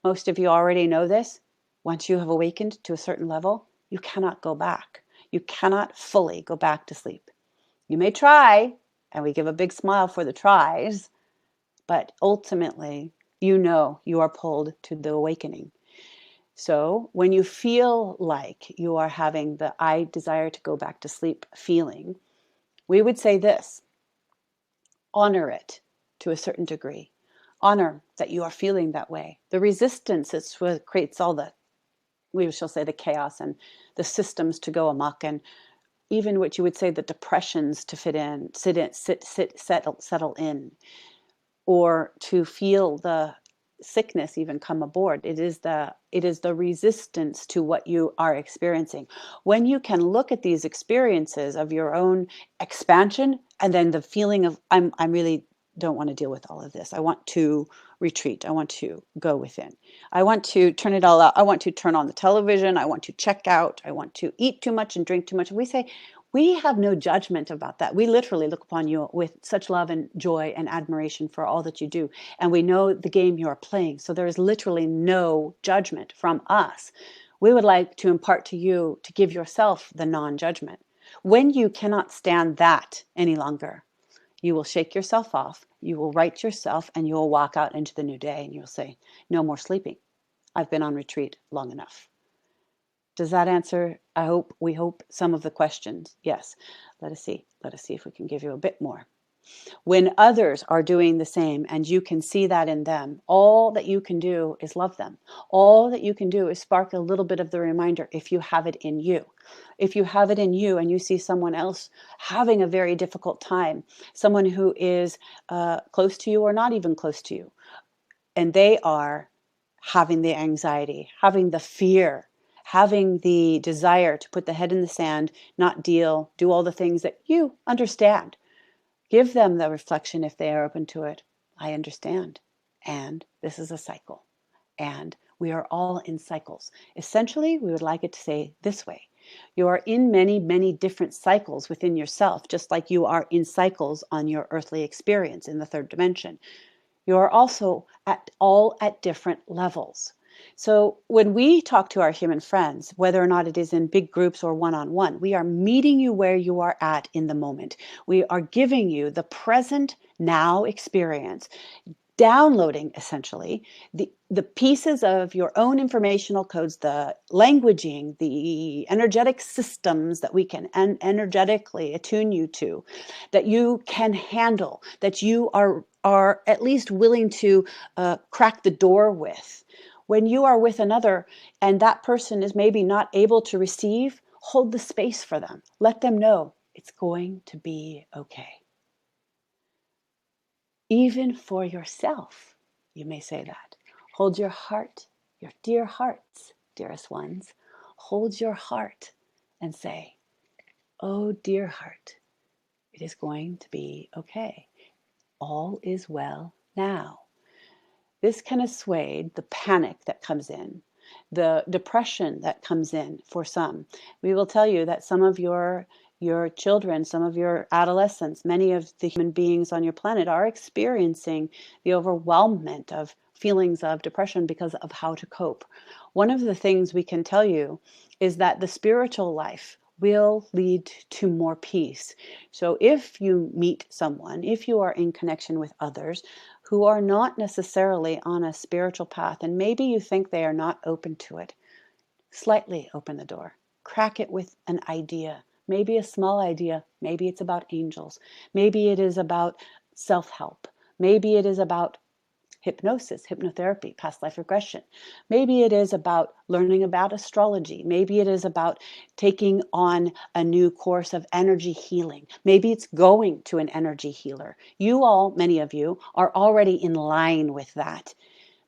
most of you already know this. Once you have awakened to a certain level, you cannot go back. You cannot fully go back to sleep. You may try, and we give a big smile for the tries, but ultimately, you know you are pulled to the awakening. So when you feel like you are having the I desire to go back to sleep feeling, we would say this: honor it to a certain degree. Honor that you are feeling that way. The resistance is what creates all the, we shall say, the chaos and the systems to go amok, and even what you would say the depressions to settle in, or to feel the sickness even come aboard. It is the resistance to what you are experiencing. When you can look at these experiences of your own expansion, and then the feeling of I really don't want to deal with all of this. I want to retreat. I want to go within. I want to turn it all out. I want to turn on the television. I want to check out. I want to eat too much and drink too much. And we say, we have no judgment about that. We literally look upon you with such love and joy and admiration for all that you do. And we know the game you are playing. So there is literally no judgment from us. We would like to impart to you to give yourself the non-judgment. When you cannot stand that any longer, you will shake yourself off, you will right yourself, and you will walk out into the new day and you'll say, no more sleeping. I've been on retreat long enough. Does that answer, we hope, some of the questions? Yes. Let us see if we can give you a bit more. When others are doing the same and you can see that in them, all that you can do is love them. All that you can do is spark a little bit of the reminder if you have it in you. If you have it in you and you see someone else having a very difficult time, someone who is close to you or not even close to you, and they are having the anxiety, having the fear, having the desire to put the head in the sand, not deal, do all the things that you understand. Give them the reflection if they are open to it. I understand. And this is a cycle. And we are all in cycles. Essentially, we would like it to say this way. You are in many, many different cycles within yourself, just like you are in cycles on your earthly experience in the third dimension. You are also all at different levels. So when we talk to our human friends, whether or not it is in big groups or one-on-one, we are meeting you where you are at in the moment. We are giving you the present now experience, downloading essentially the pieces of your own informational codes, the languaging, the energetic systems that we can energetically attune you to, that you can handle, that you are at least willing to crack the door with. When you are with another and that person is maybe not able to receive, hold the space for them. Let them know it's going to be okay. Even for yourself, you may say that. Hold your heart, your dear hearts, dearest ones. Hold your heart and say, oh, dear heart, it is going to be okay. All is well now. This can assuage the panic that comes in, the depression that comes in for some. We will tell you that some of your children, some of your adolescents, many of the human beings on your planet are experiencing the overwhelmment of feelings of depression because of how to cope. One of the things we can tell you is that the spiritual life will lead to more peace. So if you meet someone, if you are in connection with others who are not necessarily on a spiritual path, and maybe you think they are not open to it, slightly open the door. Crack it with an idea. Maybe a small idea. Maybe it's about angels. Maybe it is about self-help. Maybe it is about hypnosis, hypnotherapy, past life regression. Maybe it is about learning about astrology. Maybe it is about taking on a new course of energy healing. Maybe it's going to an energy healer. You all, many of you, are already in line with that.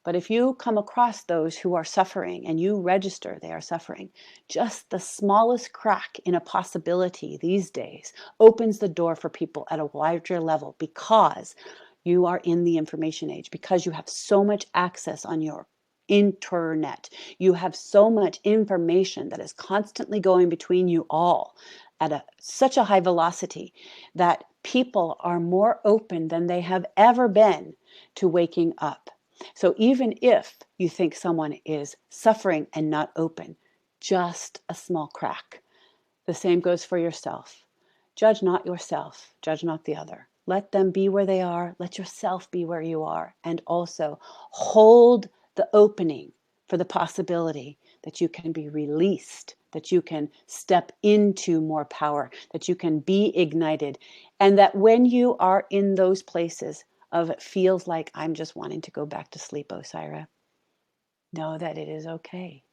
But if you come across those who are suffering and you register they are suffering, just the smallest crack in a possibility these days opens the door for people at a larger level, because you are in the information age, because you have so much access on your internet. You have so much information that is constantly going between you all at such a high velocity that people are more open than they have ever been to waking up. So even if you think someone is suffering and not open, just a small crack. The same goes for yourself. Judge not yourself, judge not the other. Let them be where they are. Let yourself be where you are. And also hold the opening for the possibility that you can be released, that you can step into more power, that you can be ignited. And that when you are in those places of it feels like I'm just wanting to go back to sleep, Osairah, know that it is okay.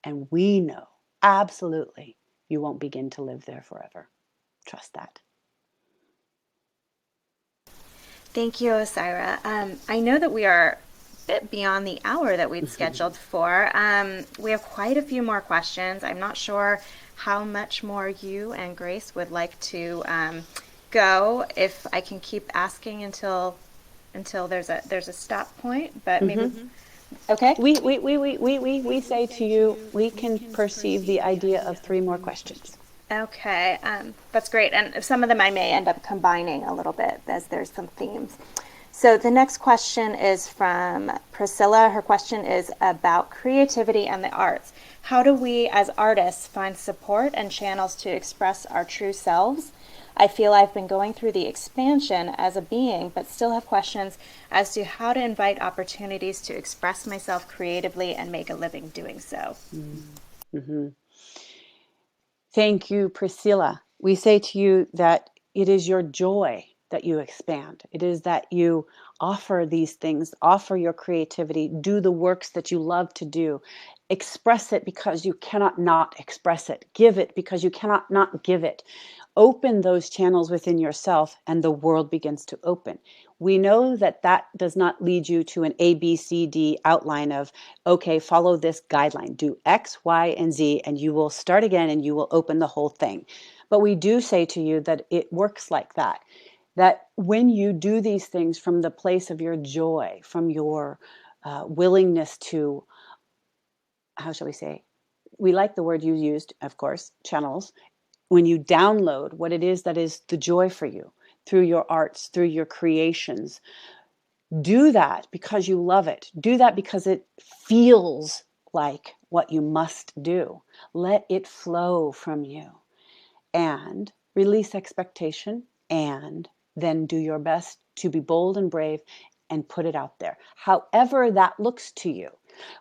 And we know absolutely, you won't begin to live there forever. Trust that. Thank you, Osairah. I know that we are a bit beyond the hour that we'd scheduled for. We have quite a few more questions. I'm not sure how much more you and Grace would like to go. If I can keep asking until there's a stop point, but maybe. Okay. We say to you, we can perceive the idea of 3 more questions. Okay, that's great. And some of them I may end up combining a little bit as there's some themes. So the next question is from Priscilla. Her question is about creativity and the arts. How do we as artists find support and channels to express our true selves? I feel I've been going through the expansion as a being, but still have questions as to how to invite opportunities to express myself creatively and make a living doing so. Mm-hmm. Thank you, Priscilla. We say to you that it is your joy that you expand. It is that you offer these things, offer your creativity, do the works that you love to do. Express it because you cannot not express it. Give it because you cannot not give it. Open those channels within yourself and the world begins to open. We know that that does not lead you to an A, B, C, D outline of, okay, follow this guideline, do X, Y, and Z, and you will start again and you will open the whole thing. But we do say to you that it works like that when you do these things from the place of your joy, from your willingness to, how shall we say, we like the word you used, of course, channels, when you download what it is that is the joy for you through your arts, through your creations, do that because you love it. Do that because it feels like what you must do. Let it flow from you and release expectation and then do your best to be bold and brave and put it out there. However that looks to you.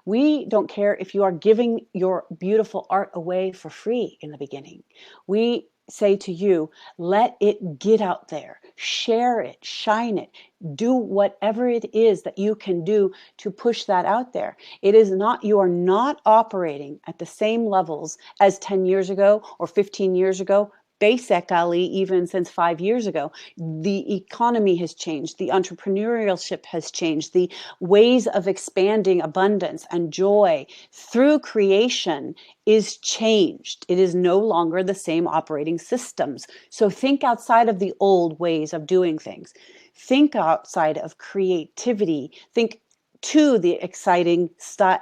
We don't care if you are giving your beautiful art away for free in the beginning. We say to you, let it get out there, share it, shine it, do whatever it is that you can do to push that out there. It is not, you are not operating at the same levels as 10 years ago or 15 years ago. Basically, even since 5 years ago, the economy has changed, the entrepreneurship has changed, the ways of expanding abundance and joy through creation is changed. It is no longer the same operating systems. So think outside of the old ways of doing things. Think outside of creativity. Think to the exciting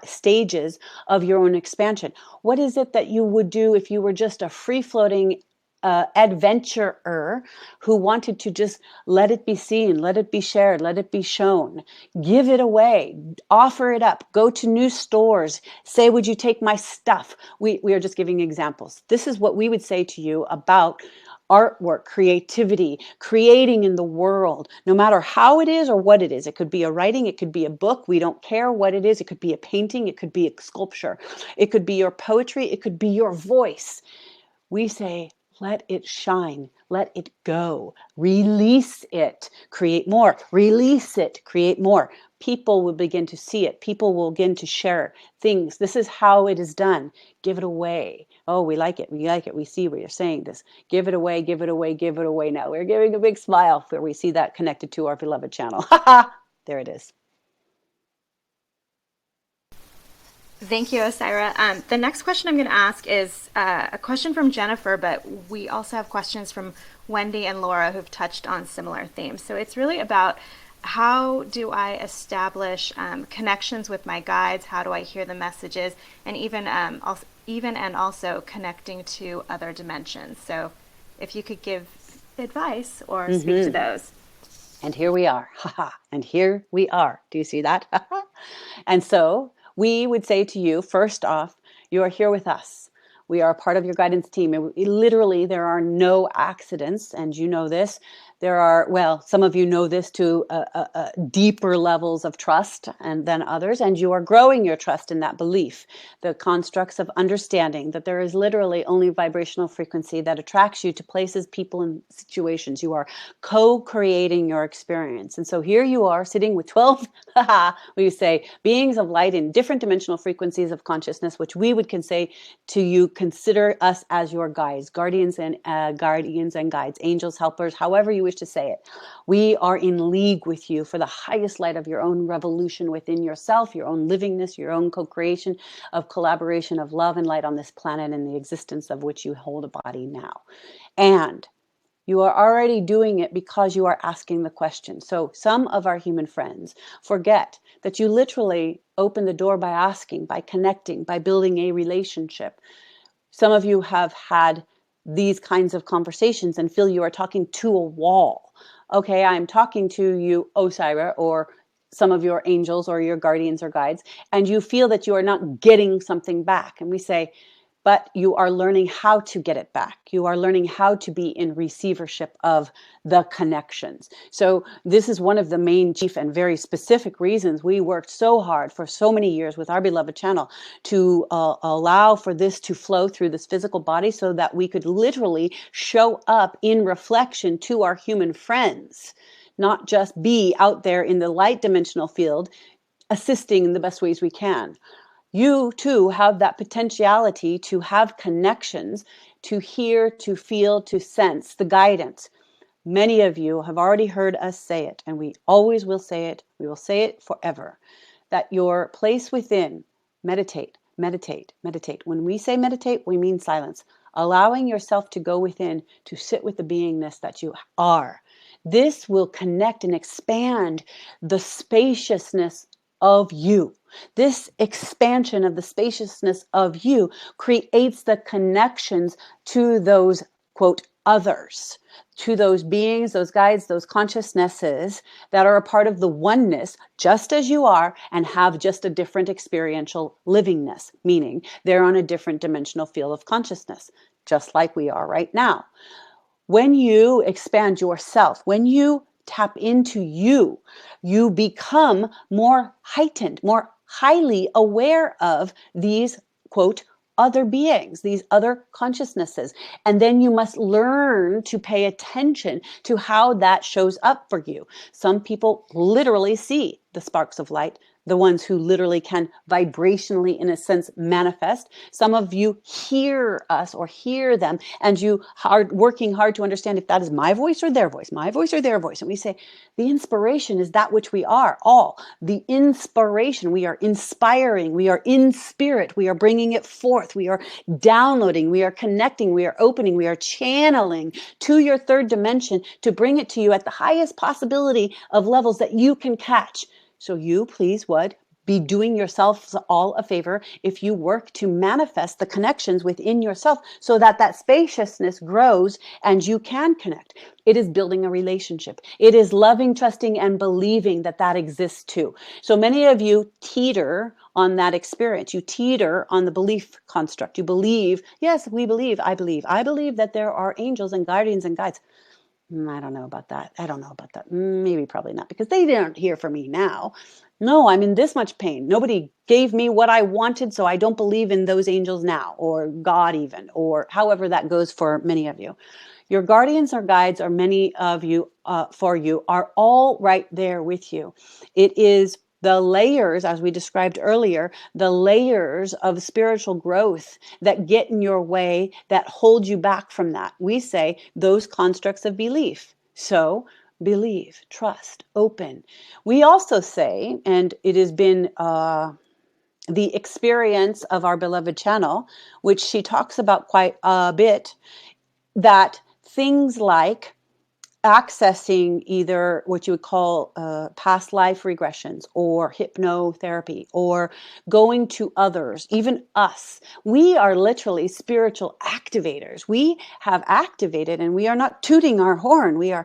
stages of your own expansion. What is it that you would do if you were just a free-floating adventurer who wanted to just let it be seen, let it be shared, let it be shown, give it away, offer it up, go to new stores, say, would you take my stuff? We are just giving examples. This is what we would say to you about artwork, creativity, creating in the world, no matter how it is or what it is. It could be a writing, it could be a book. We don't care what it is. It could be a painting, it could be a sculpture, it could be your poetry, it could be your voice. We say, let it shine, let it go, release it, create more, release it, create more. People will begin to see it. People will begin to share things. This is how it is done. Give it away. Oh, we like it. We like it. We see where you're saying this. Give it away, give it away, give it away. Now we're giving a big smile where we see that connected to our beloved channel. Ha ha! There it is. Thank you, Osairah. The next question I'm going to ask is a question from Jennifer, but we also have questions from Wendy and Laura who've touched on similar themes. So it's really about how do I establish connections with my guides? How do I hear the messages? And even and also connecting to other dimensions. So if you could give advice or speak to those. And here we are. And here we are. Do you see that? And so we would say to you, first off, you are here with us. We are a part of your guidance team. Literally, there are no accidents, and you know this. There are, well, some of you know this to deeper levels of trust than others, and you are growing your trust in that belief. The constructs of understanding that there is literally only vibrational frequency that attracts you to places, people, and situations. You are co-creating your experience. And so here you are sitting with 12, we say, beings of light in different dimensional frequencies of consciousness, which we would say to you consider us as your guides, guardians and guides, angels, helpers, however you wish to say it. We are in league with you for the highest light of your own revolution within yourself, your own livingness, your own co-creation of collaboration of love and light on this planet, and the existence of which you hold a body now. And you are already doing it because you are asking the question. So some of our human friends forget that you literally open the door by asking, by connecting, by building a relationship. Some of you have had these kinds of conversations and feel you are talking to a wall. Okay, I'm talking to you, Osairah, or some of your angels or your guardians or guides, and you feel that you are not getting something back. And we say, but you are learning how to get it back. You are learning how to be in receivership of the connections. So this is one of the main chief and very specific reasons we worked so hard for so many years with our beloved channel to allow for this to flow through this physical body so that we could literally show up in reflection to our human friends, not just be out there in the light dimensional field assisting in the best ways we can. You too have that potentiality to have connections, to hear, to feel, to sense the guidance. Many of you have already heard us say it, and we always will say it. We will say it forever, that your place within, meditate, meditate, meditate. When we say meditate, we mean silence, allowing yourself to go within, to sit with the beingness that you are. This will connect and expand the spaciousness of you. This expansion of the spaciousness of you creates the connections to those, quote, others, to those beings, those guides, those consciousnesses that are a part of the oneness, just as you are, and have just a different experiential livingness, meaning they're on a different dimensional field of consciousness, just like we are right now. When you expand yourself, when you tap into you, you become more heightened, more highly aware of these, quote, other beings, these other consciousnesses. And then you must learn to pay attention to how that shows up for you. Some people literally see the sparks of light, the ones who literally can vibrationally, in a sense, manifest. Some of you hear us or hear them, and you are working hard to understand if that is my voice or their voice, my voice or their voice. And we say, the inspiration is that which we are, all. The inspiration, we are inspiring, we are in spirit, we are bringing it forth, we are downloading, we are connecting, we are opening, we are channeling to your third dimension to bring it to you at the highest possibility of levels that you can catch. So you please would be doing yourselves all a favor if you work to manifest the connections within yourself so that that spaciousness grows and you can connect. It is building a relationship. It is loving, trusting, and believing that that exists too. So many of you teeter on that experience. You teeter on the belief construct. You believe, yes, we believe, I believe. I believe that there are angels and guardians and guides. I don't know about that. I don't know about that. Maybe, probably not, because they aren't here for me now. No, I'm in this much pain. Nobody gave me what I wanted, so I don't believe in those angels now, or God even, or however that goes for many of you. Your guardians or guides, or many of you, for you, are all right there with you. It is the layers, as we described earlier, the layers of spiritual growth that get in your way, that hold you back from that. We say those constructs of belief. So believe, trust, open. We also say, and it has been the experience of our beloved channel, which she talks about quite a bit, that things like accessing either what you would call past life regressions or hypnotherapy or going to others, even us. We are literally spiritual activators. We have activated, and we are not tooting our horn. We are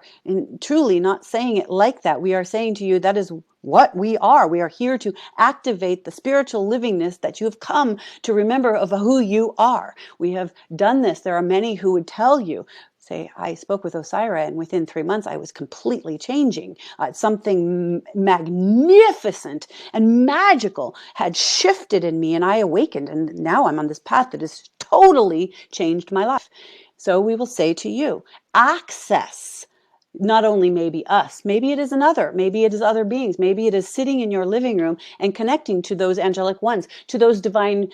truly not saying it like that. We are saying to you that is what we are. We are here to activate the spiritual livingness that you have come to remember of who you are. We have done this. There are many who would tell you, say, I spoke with Osairah, and within 3 months I was completely changing. Something magnificent and magical had shifted in me, and I awakened, and now I'm on this path that has totally changed my life. So we will say to you, access not only maybe us, maybe it is another, maybe it is other beings, maybe it is sitting in your living room and connecting to those angelic ones, to those divine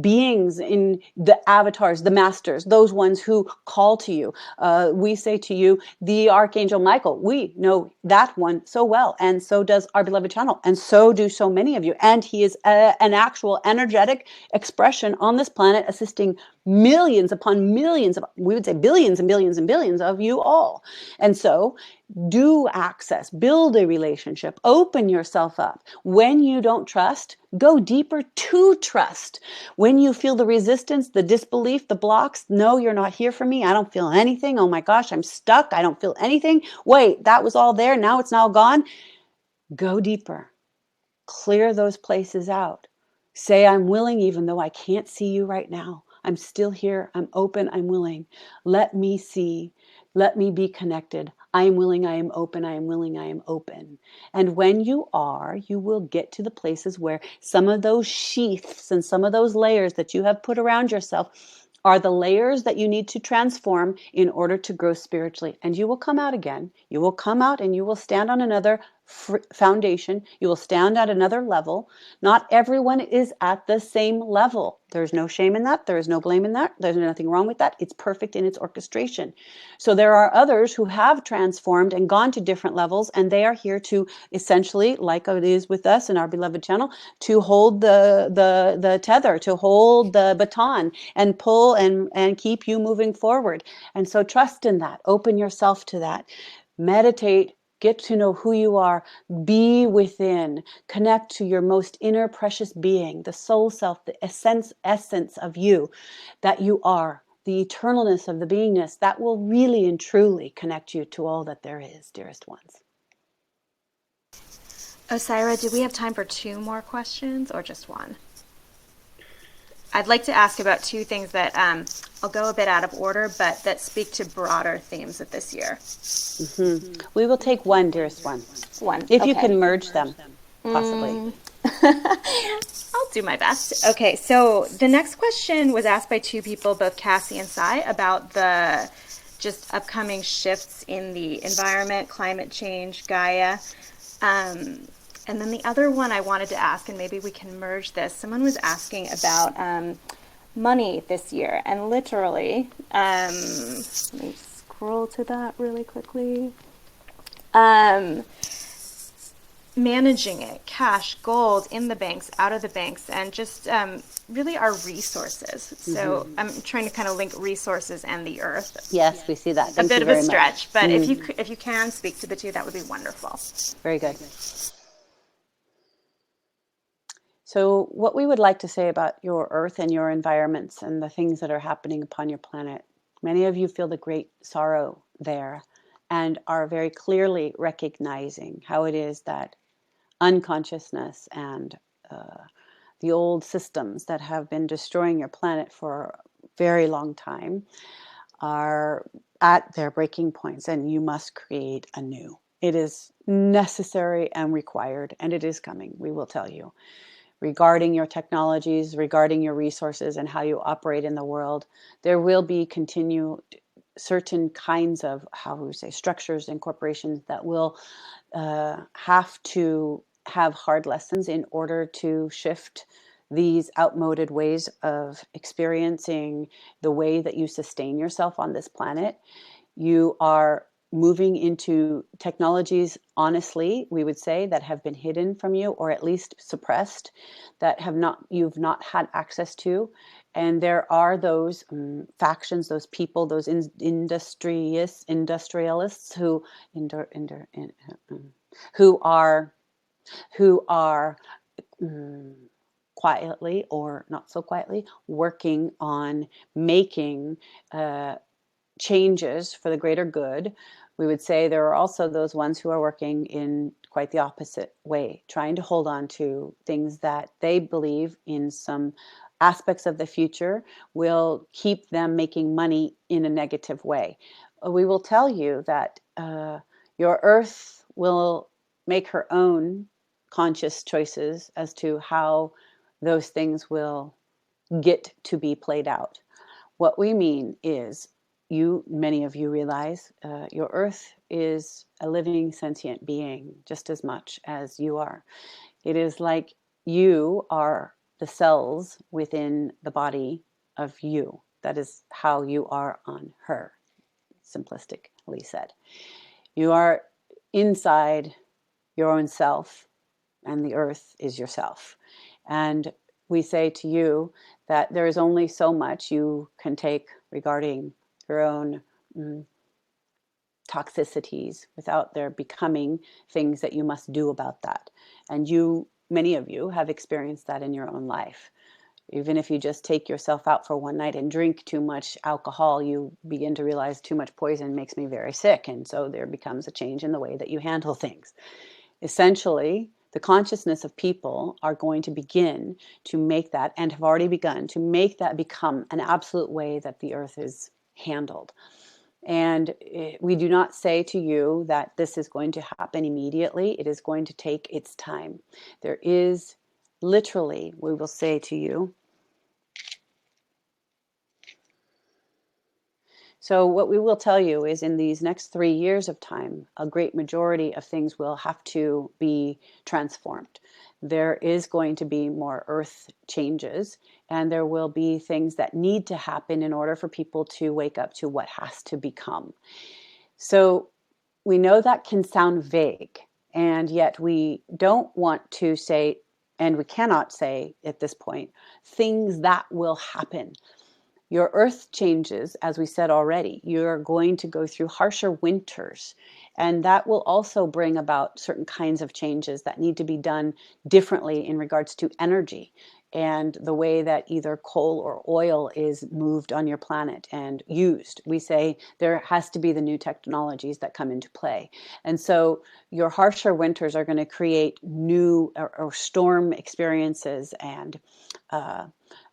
beings in the avatars, the masters, those ones who call to you. We say to you, the Archangel Michael. We know that one so well, and so does our beloved channel, and so do so many of you. And he is an actual energetic expression on this planet, assisting millions upon millions of, we would say billions and billions and billions of you all. And so do access, build a relationship, open yourself up. When you don't trust, go deeper to trust. When you feel the resistance, the disbelief, the blocks, no, you're not here for me. I don't feel anything. Oh my gosh, I'm stuck. I don't feel anything. Wait, that was all there. Now it's now gone. Go deeper. Clear those places out. Say, I'm willing, even though I can't see you right now. I'm still here. I'm open. I'm willing. Let me see. Let me be connected. I am willing. I am open. I am willing. I am open. And when you are, you will get to the places where some of those sheaths and some of those layers that you have put around yourself are the layers that you need to transform in order to grow spiritually. And you will come out again. You will come out and you will stand on another foundation. You will stand at another level. Not everyone is at the same level. There's no shame in that. There is no blame in that. There's nothing wrong with that. It's perfect in its orchestration. So there are others who have transformed and gone to different levels, and they are here to essentially, like it is with us in our beloved channel, to hold the tether, to hold the baton and pull and keep you moving forward. And so trust in that. Open yourself to that. Meditate. Get to know who you are. Be within. Connect to your most inner precious being, the soul self, the essence of you that you are, the eternalness of the beingness that will really and truly connect you to all that there is, dearest ones. Osairah, do we have time for 2 more questions or just one? I'd like to ask about 2 things that I'll go a bit out of order, but that speak to broader themes of this year. Mm-hmm. We will take one, dearest one. One. If you can merge them, possibly. I'll do my best. Okay, so the next question was asked by 2 people, both Cassie and Sai, about the just upcoming shifts in the environment, climate change, Gaia. And then the other one I wanted to ask, and maybe we can merge this, someone was asking about money this year. And literally, let me scroll to that really quickly. Managing it, cash, gold, in the banks, out of the banks, and just really our resources. So I'm trying to kind of link resources and the earth. Yes, we see that. Thank a bit you of a very stretch, much. but if you can speak to the 2, that would be wonderful. Very good. So what we would like to say about your earth and your environments and the things that are happening upon your planet, many of you feel the great sorrow there and are very clearly recognizing how it is that unconsciousness and the old systems that have been destroying your planet for a very long time are at their breaking points, and you must create anew. It is necessary and required, and it is coming, we will tell you. Regarding your technologies, regarding your resources and how you operate in the world, there will be continued certain kinds of, how we say, structures and corporations that will have to have hard lessons in order to shift these outmoded ways of experiencing the way that you sustain yourself on this planet. You are moving into technologies, honestly, we would say, that have been hidden from you or at least suppressed, that you've not had access to. And there are those factions, those people, those industrialists who are quietly or not so quietly working on making changes for the greater good. We would say there are also those ones who are working in quite the opposite way, trying to hold on to things that they believe in some aspects of the future will keep them making money in a negative way. We will tell you that your earth will make her own conscious choices as to how those things will get to be played out. What we mean is, many of you realize your earth is a living sentient being just as much as you are. It is like you are the cells within the body of you. That is how you are on her, simplistically said. You are inside your own self, and the earth is yourself. And we say to you that there is only so much you can take regarding your own toxicities without there becoming things that you must do about that. And you, many of you, have experienced that in your own life. Even if you just take yourself out for one night and drink too much alcohol, you begin to realize too much poison makes me very sick. And so there becomes a change in the way that you handle things. Essentially, the consciousness of people are going to begin to make that, and have already begun to make that, become an absolute way that the earth is handled. And we do not say to you that this is going to happen immediately. It is going to take its time. There is literally, we will say to you, so what we will tell you is in these next 3 years of time, a great majority of things will have to be transformed. There is going to be more earth changes, and there will be things that need to happen in order for people to wake up to what has to become. So we know that can sound vague, and yet we don't want to say, and we cannot say at this point, things that will happen. Your earth changes, as we said already. You're going to go through harsher winters, and that will also bring about certain kinds of changes that need to be done differently in regards to energy and the way that either coal or oil is moved on your planet and used. We say there has to be the new technologies that come into play. And so your harsher winters are going to create new or storm experiences. And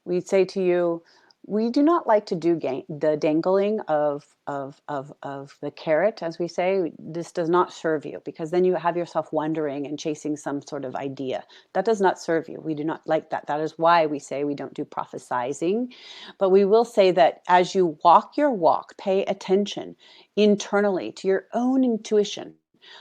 we say to you, we do not like to do the dangling of the carrot, as we say. This does not serve you, because then you have yourself wondering and chasing some sort of idea. That does not serve you. We do not like that. That is why we say we don't do prophesizing. But we will say that as you walk your walk, pay attention internally to your own intuition.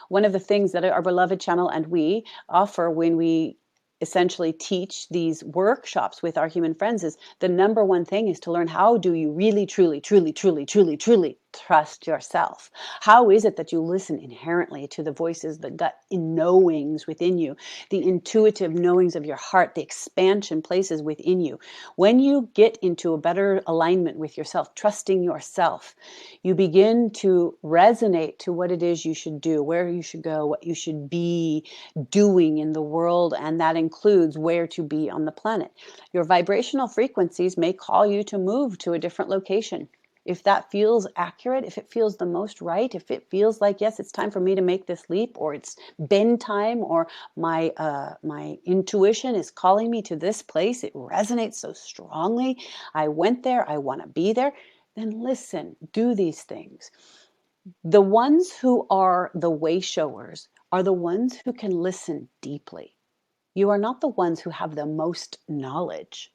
One of the things that our beloved channel and we offer when we essentially teach these workshops with our human friends is the number one thing is to learn, how do you really, truly, truly, truly, truly, truly trust yourself? How is it that you listen inherently to the voices, the gut knowings within you, the intuitive knowings of your heart, the expansion places within you? When you get into a better alignment with yourself, trusting yourself, you begin to resonate to what it is you should do, where you should go, what you should be doing in the world, and that includes where to be on the planet. Your vibrational frequencies may call you to move to a different location. If that feels accurate, if it feels the most right, if it feels like, yes, it's time for me to make this leap, or it's been time, or my intuition is calling me to this place, it resonates so strongly, I went there, I want to be there, then listen, do these things. The ones who are the way showers are the ones who can listen deeply. You are not the ones who have the most knowledge.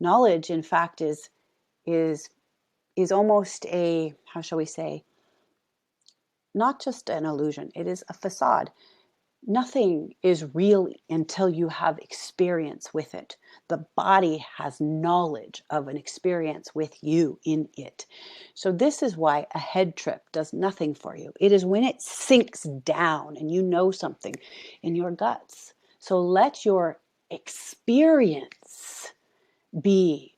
Knowledge, in fact, is almost a, how shall we say, not just an illusion. It is a facade. Nothing is real until you have experience with it. The body has knowledge of an experience with you in it. So this is why a head trip does nothing for you. It is when it sinks down and you know something in your guts. So let your experience be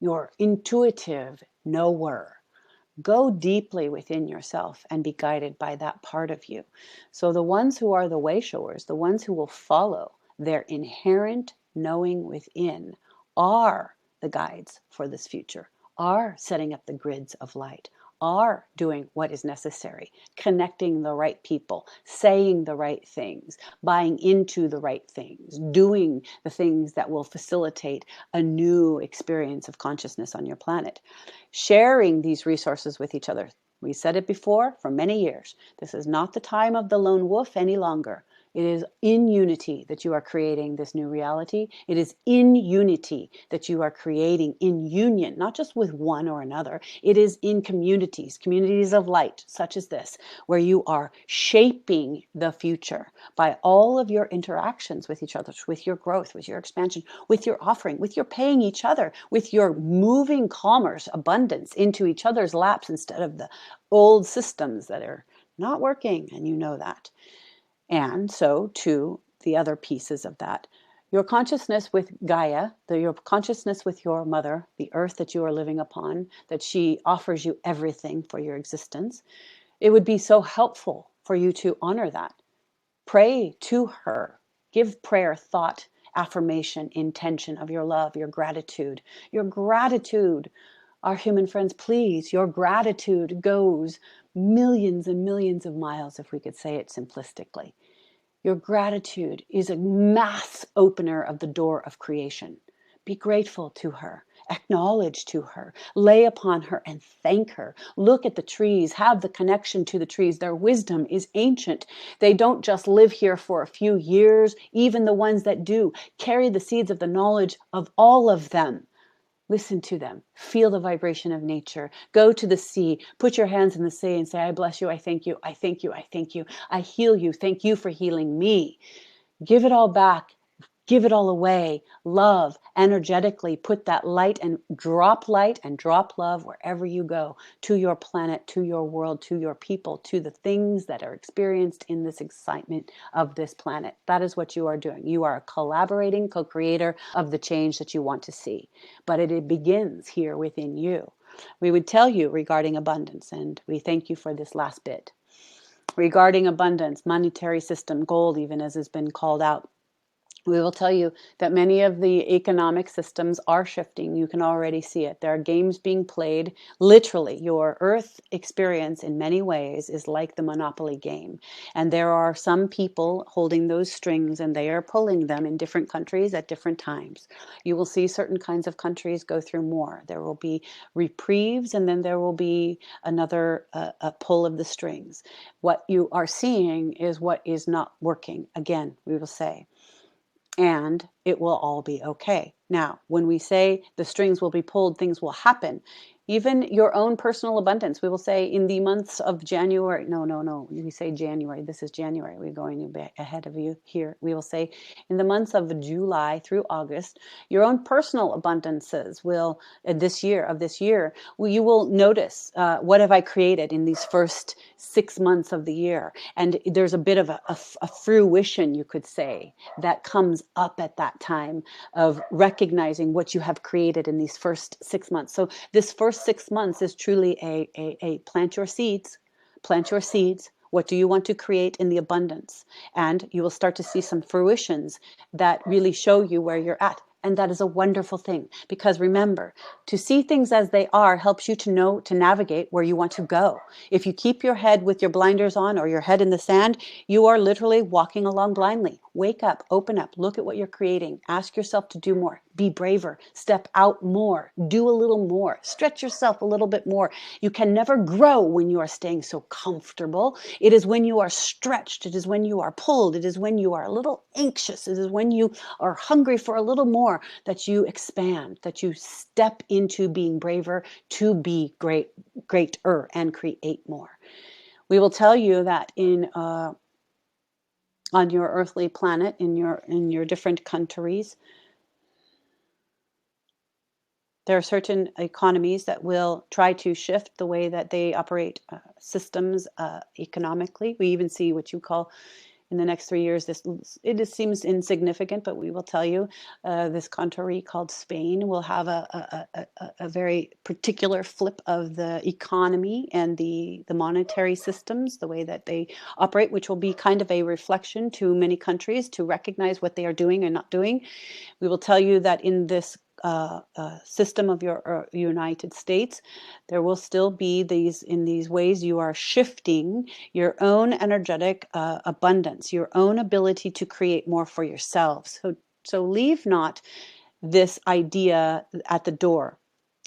your intuitive knower. Go deeply within yourself and be guided by that part of you. So the ones who are the way showers, the ones who will follow their inherent knowing within, are the guides for this future, are setting up the grids of light, are doing what is necessary, connecting the right people, saying the right things, buying into the right things, doing the things that will facilitate a new experience of consciousness on your planet, sharing these resources with each other. We said it before for many years. This is not the time of the lone wolf any longer. It is in unity that you are creating this new reality. It is in unity that you are creating in union, not just with one or another. It is in communities, communities of light, such as this, where you are shaping the future by all of your interactions with each other, with your growth, with your expansion, with your offering, with your paying each other, with your moving commerce, abundance into each other's laps instead of the old systems that are not working, and you know that. And so, too, the other pieces of that. Your consciousness with Gaia, your consciousness with your mother, the earth that you are living upon, that she offers you everything for your existence. It would be so helpful for you to honor that. Pray to her. Give prayer, thought, affirmation, intention of your love, your gratitude. Your gratitude, our human friends, please, your gratitude goes millions and millions of miles, if we could say it simplistically. Your gratitude is a mass opener of the door of creation. Be grateful to her. Acknowledge to her. Lay upon her and thank her. Look at the trees. Have the connection to the trees. Their wisdom is ancient. They don't just live here for a few years. Even the ones that do carry the seeds of the knowledge of all of them. Listen to them. Feel the vibration of nature. Go to the sea. Put your hands in the sea and say, I bless you. I thank you. I thank you. I thank you. I heal you. Thank you for healing me. Give it all back. Give it all away. Love, energetically put that light and drop love wherever you go, to your planet, to your world, to your people, to the things that are experienced in this excitement of this planet. That is what you are doing. You are a collaborating co-creator of the change that you want to see. But it begins here within you. We would tell you regarding abundance, and we thank you for this last bit. Regarding abundance, monetary system, gold even as has been called out, we will tell you that many of the economic systems are shifting. You can already see it. There are games being played. Literally, your Earth experience in many ways is like the Monopoly game. And there are some people holding those strings, and they are pulling them in different countries at different times. You will see certain kinds of countries go through more. There will be reprieves, and then there will be another a pull of the strings. What you are seeing is what is not working. Again, we will say. And it will all be okay. Now, when we say the strings will be pulled, things will happen. Even your own personal abundance, we will say in the months of January, no, we say January, this is January, we're going a bit ahead of you here. We will say in the months of July through August, your own personal abundances will, this year, you will notice, what have I created in these first 6 months of the year? And there's a bit of a fruition, you could say, that comes up at that time of recognizing what you have created in these first 6 months. So this first 6 months is truly a plant your seeds. Plant your seeds. What do you want to create in the abundance? And you will start to see some fruitions that really show you where you're at. And that is a wonderful thing, because remember, to see things as they are helps you to know, to navigate where you want to go. If you keep your head with your blinders on or your head in the sand, you are literally walking along blindly. Wake up, open up, look at what you're creating. Ask yourself to do more. Be braver. Step out more. Do a little more. Stretch yourself a little bit more. You can never grow when you are staying so comfortable. It is when you are stretched. It is when you are pulled. It is when you are a little anxious. It is when you are hungry for a little more that you expand, that you step into being braver to be greater and create more. We will tell you that on your earthly planet, in your different countries, there are certain economies that will try to shift the way that they operate systems economically. We even see what you call in the next 3 years, it seems insignificant, but we will tell you this country called Spain will have a very particular flip of the economy and the monetary systems, the way that they operate, which will be kind of a reflection to many countries to recognize what they are doing and not doing. We will tell you that in this system of your United States, there will still be in these ways you are shifting your own energetic abundance, your own ability to create more for yourselves. So leave not this idea at the door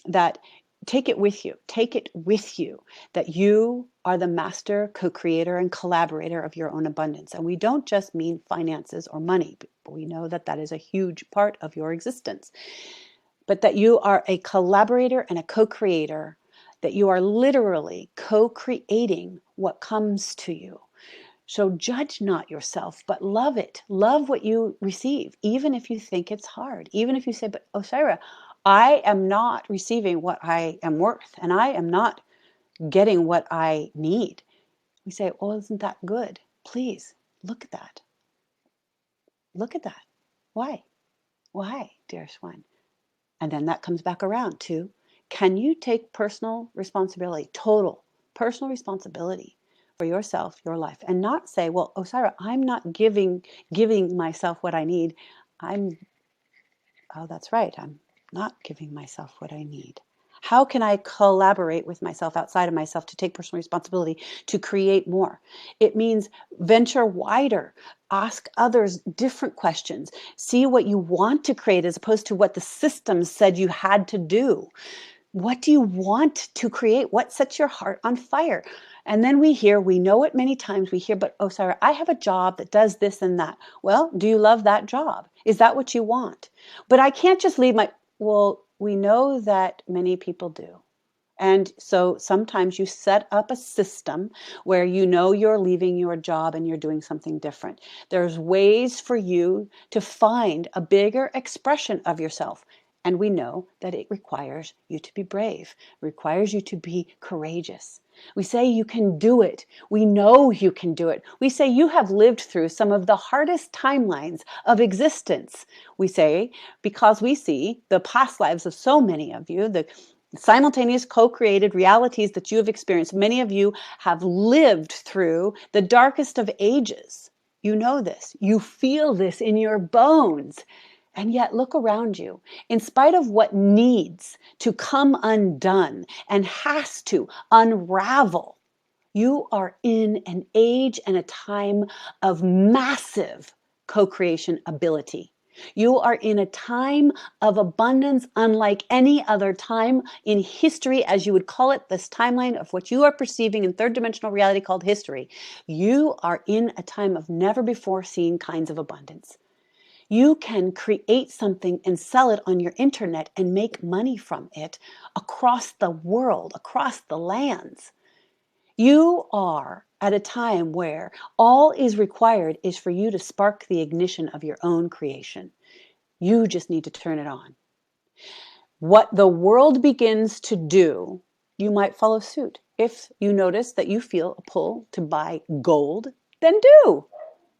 that take it with you. Take it with you that you are the master, co-creator, and collaborator of your own abundance. And we don't just mean finances or money, but we know that that is a huge part of your existence. But that you are a collaborator and a co-creator, that you are literally co-creating what comes to you. So judge not yourself, but love it. Love what you receive, even if you think it's hard. Even if you say, but Osairah, I am not receiving what I am worth, and I am not getting what I need. We say, oh, isn't that good? Please, look at that. Look at that. Why? Why, dearest one? And then that comes back around to, can you take personal responsibility, total personal responsibility for yourself, your life, and not say, well, Osairah, I'm not giving myself what I need. Oh, that's right. I'm not giving myself what I need. How can I collaborate with myself outside of myself to take personal responsibility to create more? It means venture wider, ask others different questions, see what you want to create as opposed to what the system said you had to do. What do you want to create? What sets your heart on fire? And then we know it many times, we hear, but Osairah, I have a job that does this and that. Well, do you love that job? Is that what you want? But I can't just leave my, well, we know that many people do. And so sometimes you set up a system where you know you're leaving your job and you're doing something different. There's ways for you to find a bigger expression of yourself. And we know that it requires you to be brave, requires you to be courageous. We say you can do it. We know you can do it. We say you have lived through some of the hardest timelines of existence. We say, because we see the past lives of so many of you, the simultaneous co-created realities that you have experienced. Many of you have lived through the darkest of ages. You know this. You feel this in your bones. And yet look around you. In spite of what needs to come undone and has to unravel, you are in an age and a time of massive co-creation ability. You are in a time of abundance unlike any other time in history, as you would call it, this timeline of what you are perceiving in third dimensional reality called history. You are in a time of never before seen kinds of abundance. You can create something and sell it on your internet and make money from it across the world, across the lands. You are at a time where all is required is for you to spark the ignition of your own creation. You just need to turn it on. What the world begins to do, you might follow suit. If you notice that you feel a pull to buy gold, then do.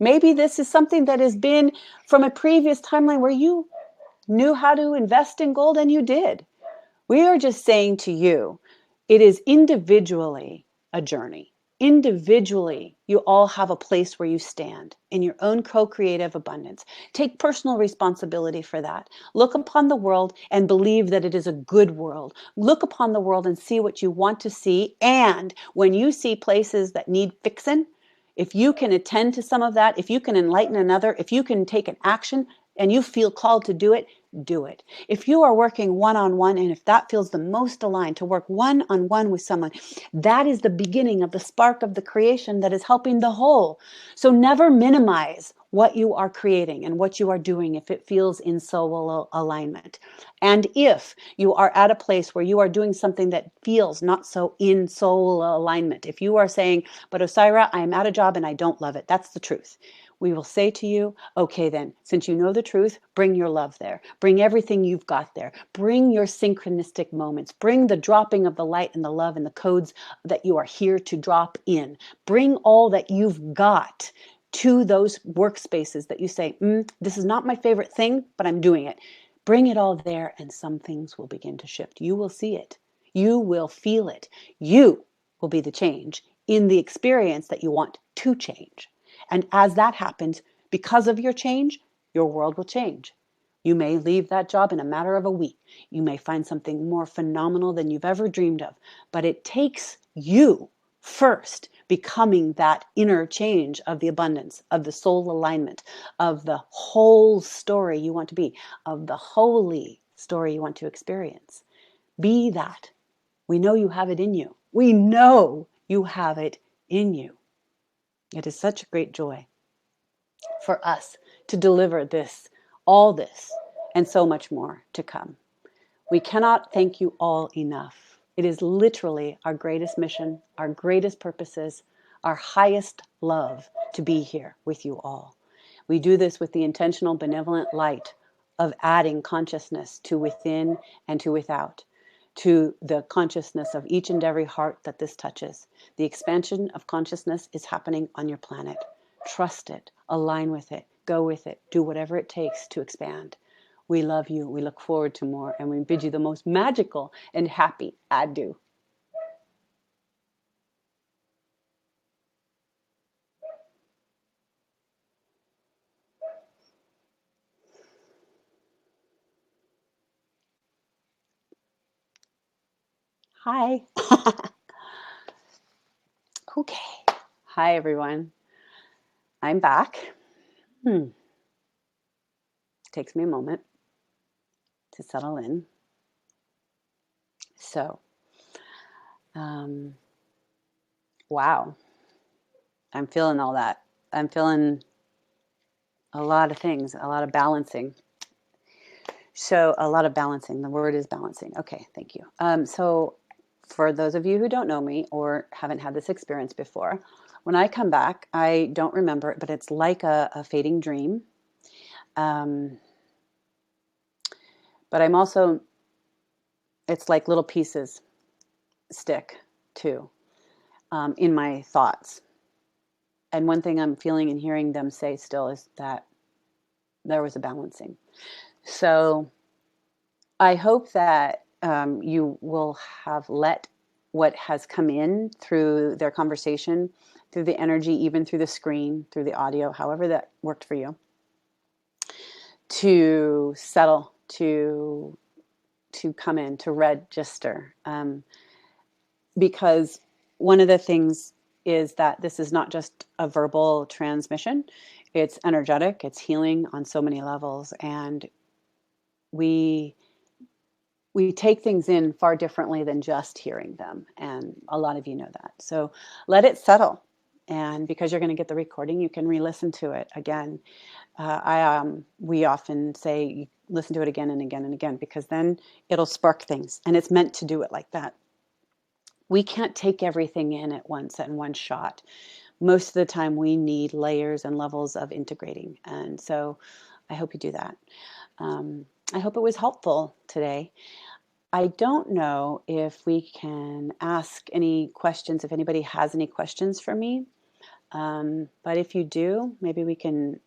Maybe this is something that has been from a previous timeline where you knew how to invest in gold and you did. We are just saying to you, it is individually a journey. Individually, you all have a place where you stand in your own co-creative abundance. Take personal responsibility for that. Look upon the world and believe that it is a good world. Look upon the world and see what you want to see. And when you see places that need fixing, if you can attend to some of that, if you can enlighten another, if you can take an action and you feel called to do it, do it. If you are working one-on-one, and if that feels the most aligned to work one-on-one with someone, that is the beginning of the spark of the creation that is helping the whole. So never minimize what you are creating and what you are doing if it feels in soul alignment. And if you are at a place where you are doing something that feels not so in soul alignment, if you are saying, but Osairah, I am at a job and I don't love it, that's the truth. We will say to you, okay then, since you know the truth, bring your love there. Bring everything you've got there. Bring your synchronistic moments. Bring the dropping of the light and the love and the codes that you are here to drop in. Bring all that you've got to those workspaces that you say, this is not my favorite thing, but I'm doing it. Bring it all there and some things will begin to shift. You will see it. You will feel it. You will be the change in the experience that you want to change. And as that happens, because of your change, your world will change. You may leave that job in a matter of a week. You may find something more phenomenal than you've ever dreamed of. But it takes you first becoming that inner change of the abundance, of the soul alignment, of the whole story you want to be, of the holy story you want to experience. Be that. We know you have it in you. We know you have it in you. It is such a great joy for us to deliver this, all this, and so much more to come. We cannot thank you all enough. It is literally our greatest mission, our greatest purposes, our highest love to be here with you all. We do this with the intentional, benevolent light of adding consciousness to within and to without, to the consciousness of each and every heart that this touches. The expansion of consciousness is happening on your planet. Trust it, align with it, go with it, do whatever it takes to expand. We love you, we look forward to more, and we bid you the most magical and happy adieu. Hi. Okay. Hi, everyone. I'm back. Takes me a moment to settle in. So, wow. I'm feeling all that. I'm feeling a lot of things, a lot of balancing. So, a lot of balancing. The word is balancing. Okay, thank you. So, for those of you who don't know me or haven't had this experience before, when I come back, I don't remember it, but it's like a fading dream. But I'm also, it's like little pieces stick too in my thoughts. And one thing I'm feeling and hearing them say still is that there was a balancing. So I hope that you will have let what has come in through their conversation, through the energy, even through the screen, through the audio, however that worked for you, to settle, to come in, to register. Because one of the things is that this is not just a verbal transmission, it's energetic, it's healing on so many levels, and we take things in far differently than just hearing them, and a lot of you know that. So let it settle, and because you're going to get the recording, you can re-listen to it again. We often say listen to it again and again and again, because then it'll spark things, and it's meant to do it like that. We can't take everything in at once in one shot. Most of the time we need layers and levels of integrating, and so I hope you do that. I hope it was helpful today. I don't know if we can ask any questions, if anybody has any questions for me. But if you do, maybe we can.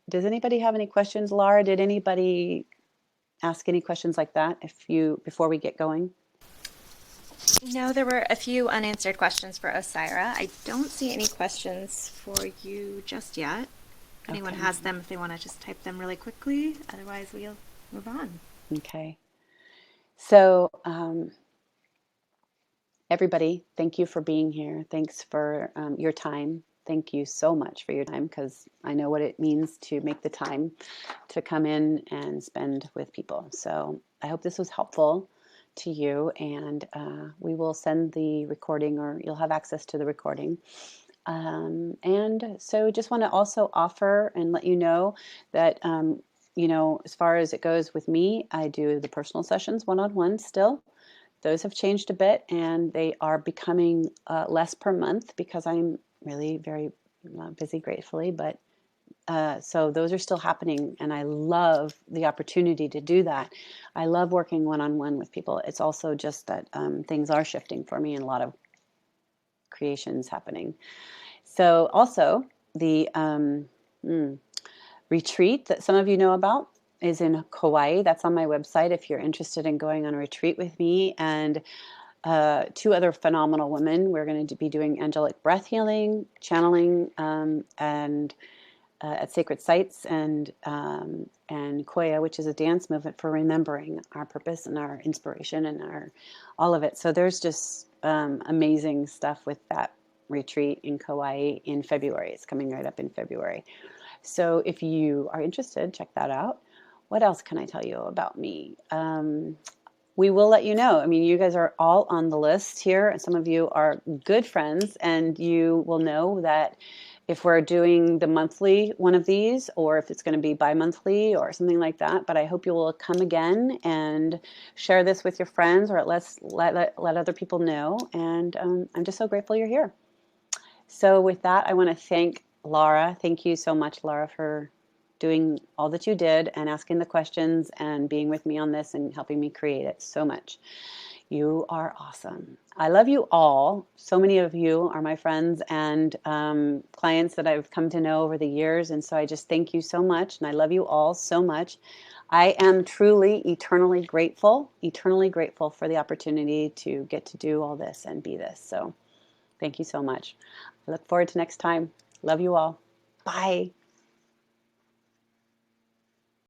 Does anybody have any questions? Laura, did anybody ask any questions like that before we get going? No, there were a few unanswered questions for Osairah. I don't see any questions for you just yet. If anyone Okay. has them, if they want to just type them really quickly. Otherwise, we'll move on. Okay. So, everybody, thank you for being here. Thanks for your time. Thank you so much for your time, because I know what it means to make the time to come in and spend with people. So I hope this was helpful to you, and we will send the recording, or you'll have access to the recording. And so just want to also offer and let you know that, as far as it goes with me, I do the personal sessions one-on-one still. Those have changed a bit, and they are becoming less per month because I'm really very busy, gratefully. But so those are still happening, and I love the opportunity to do that. I love working one-on-one with people. It's also just that things are shifting for me, and a lot of creations happening. So also the retreat that some of you know about is in Kauai. That's on my website if you're interested in going on a retreat with me and two other phenomenal women. We're going to be doing angelic breath healing, channeling, and at sacred sites, and Koya, which is a dance movement for remembering our purpose and our inspiration and our all of it. So there's just amazing stuff with that retreat in Kauai in February. It's coming right up in February. So if you are interested, check that out. What else can I tell you about me? we will let you know. I mean, you guys are all on the list here, and some of you are good friends, and you will know that if we're doing the monthly one of these, or if it's going to be bi-monthly or something like that. But I hope you will come again and share this with your friends, or let other people know. And I'm just so grateful you're here. So with that, I want to thank Laura. Thank you so much, Laura, for doing all that you did and asking the questions and being with me on this and helping me create it so much. You are awesome. I love you all. So many of you are my friends and clients that I've come to know over the years. And so I just thank you so much. And I love you all so much. I am truly eternally grateful for the opportunity to get to do all this and be this. So thank you so much. I look forward to next time. Love you all. Bye.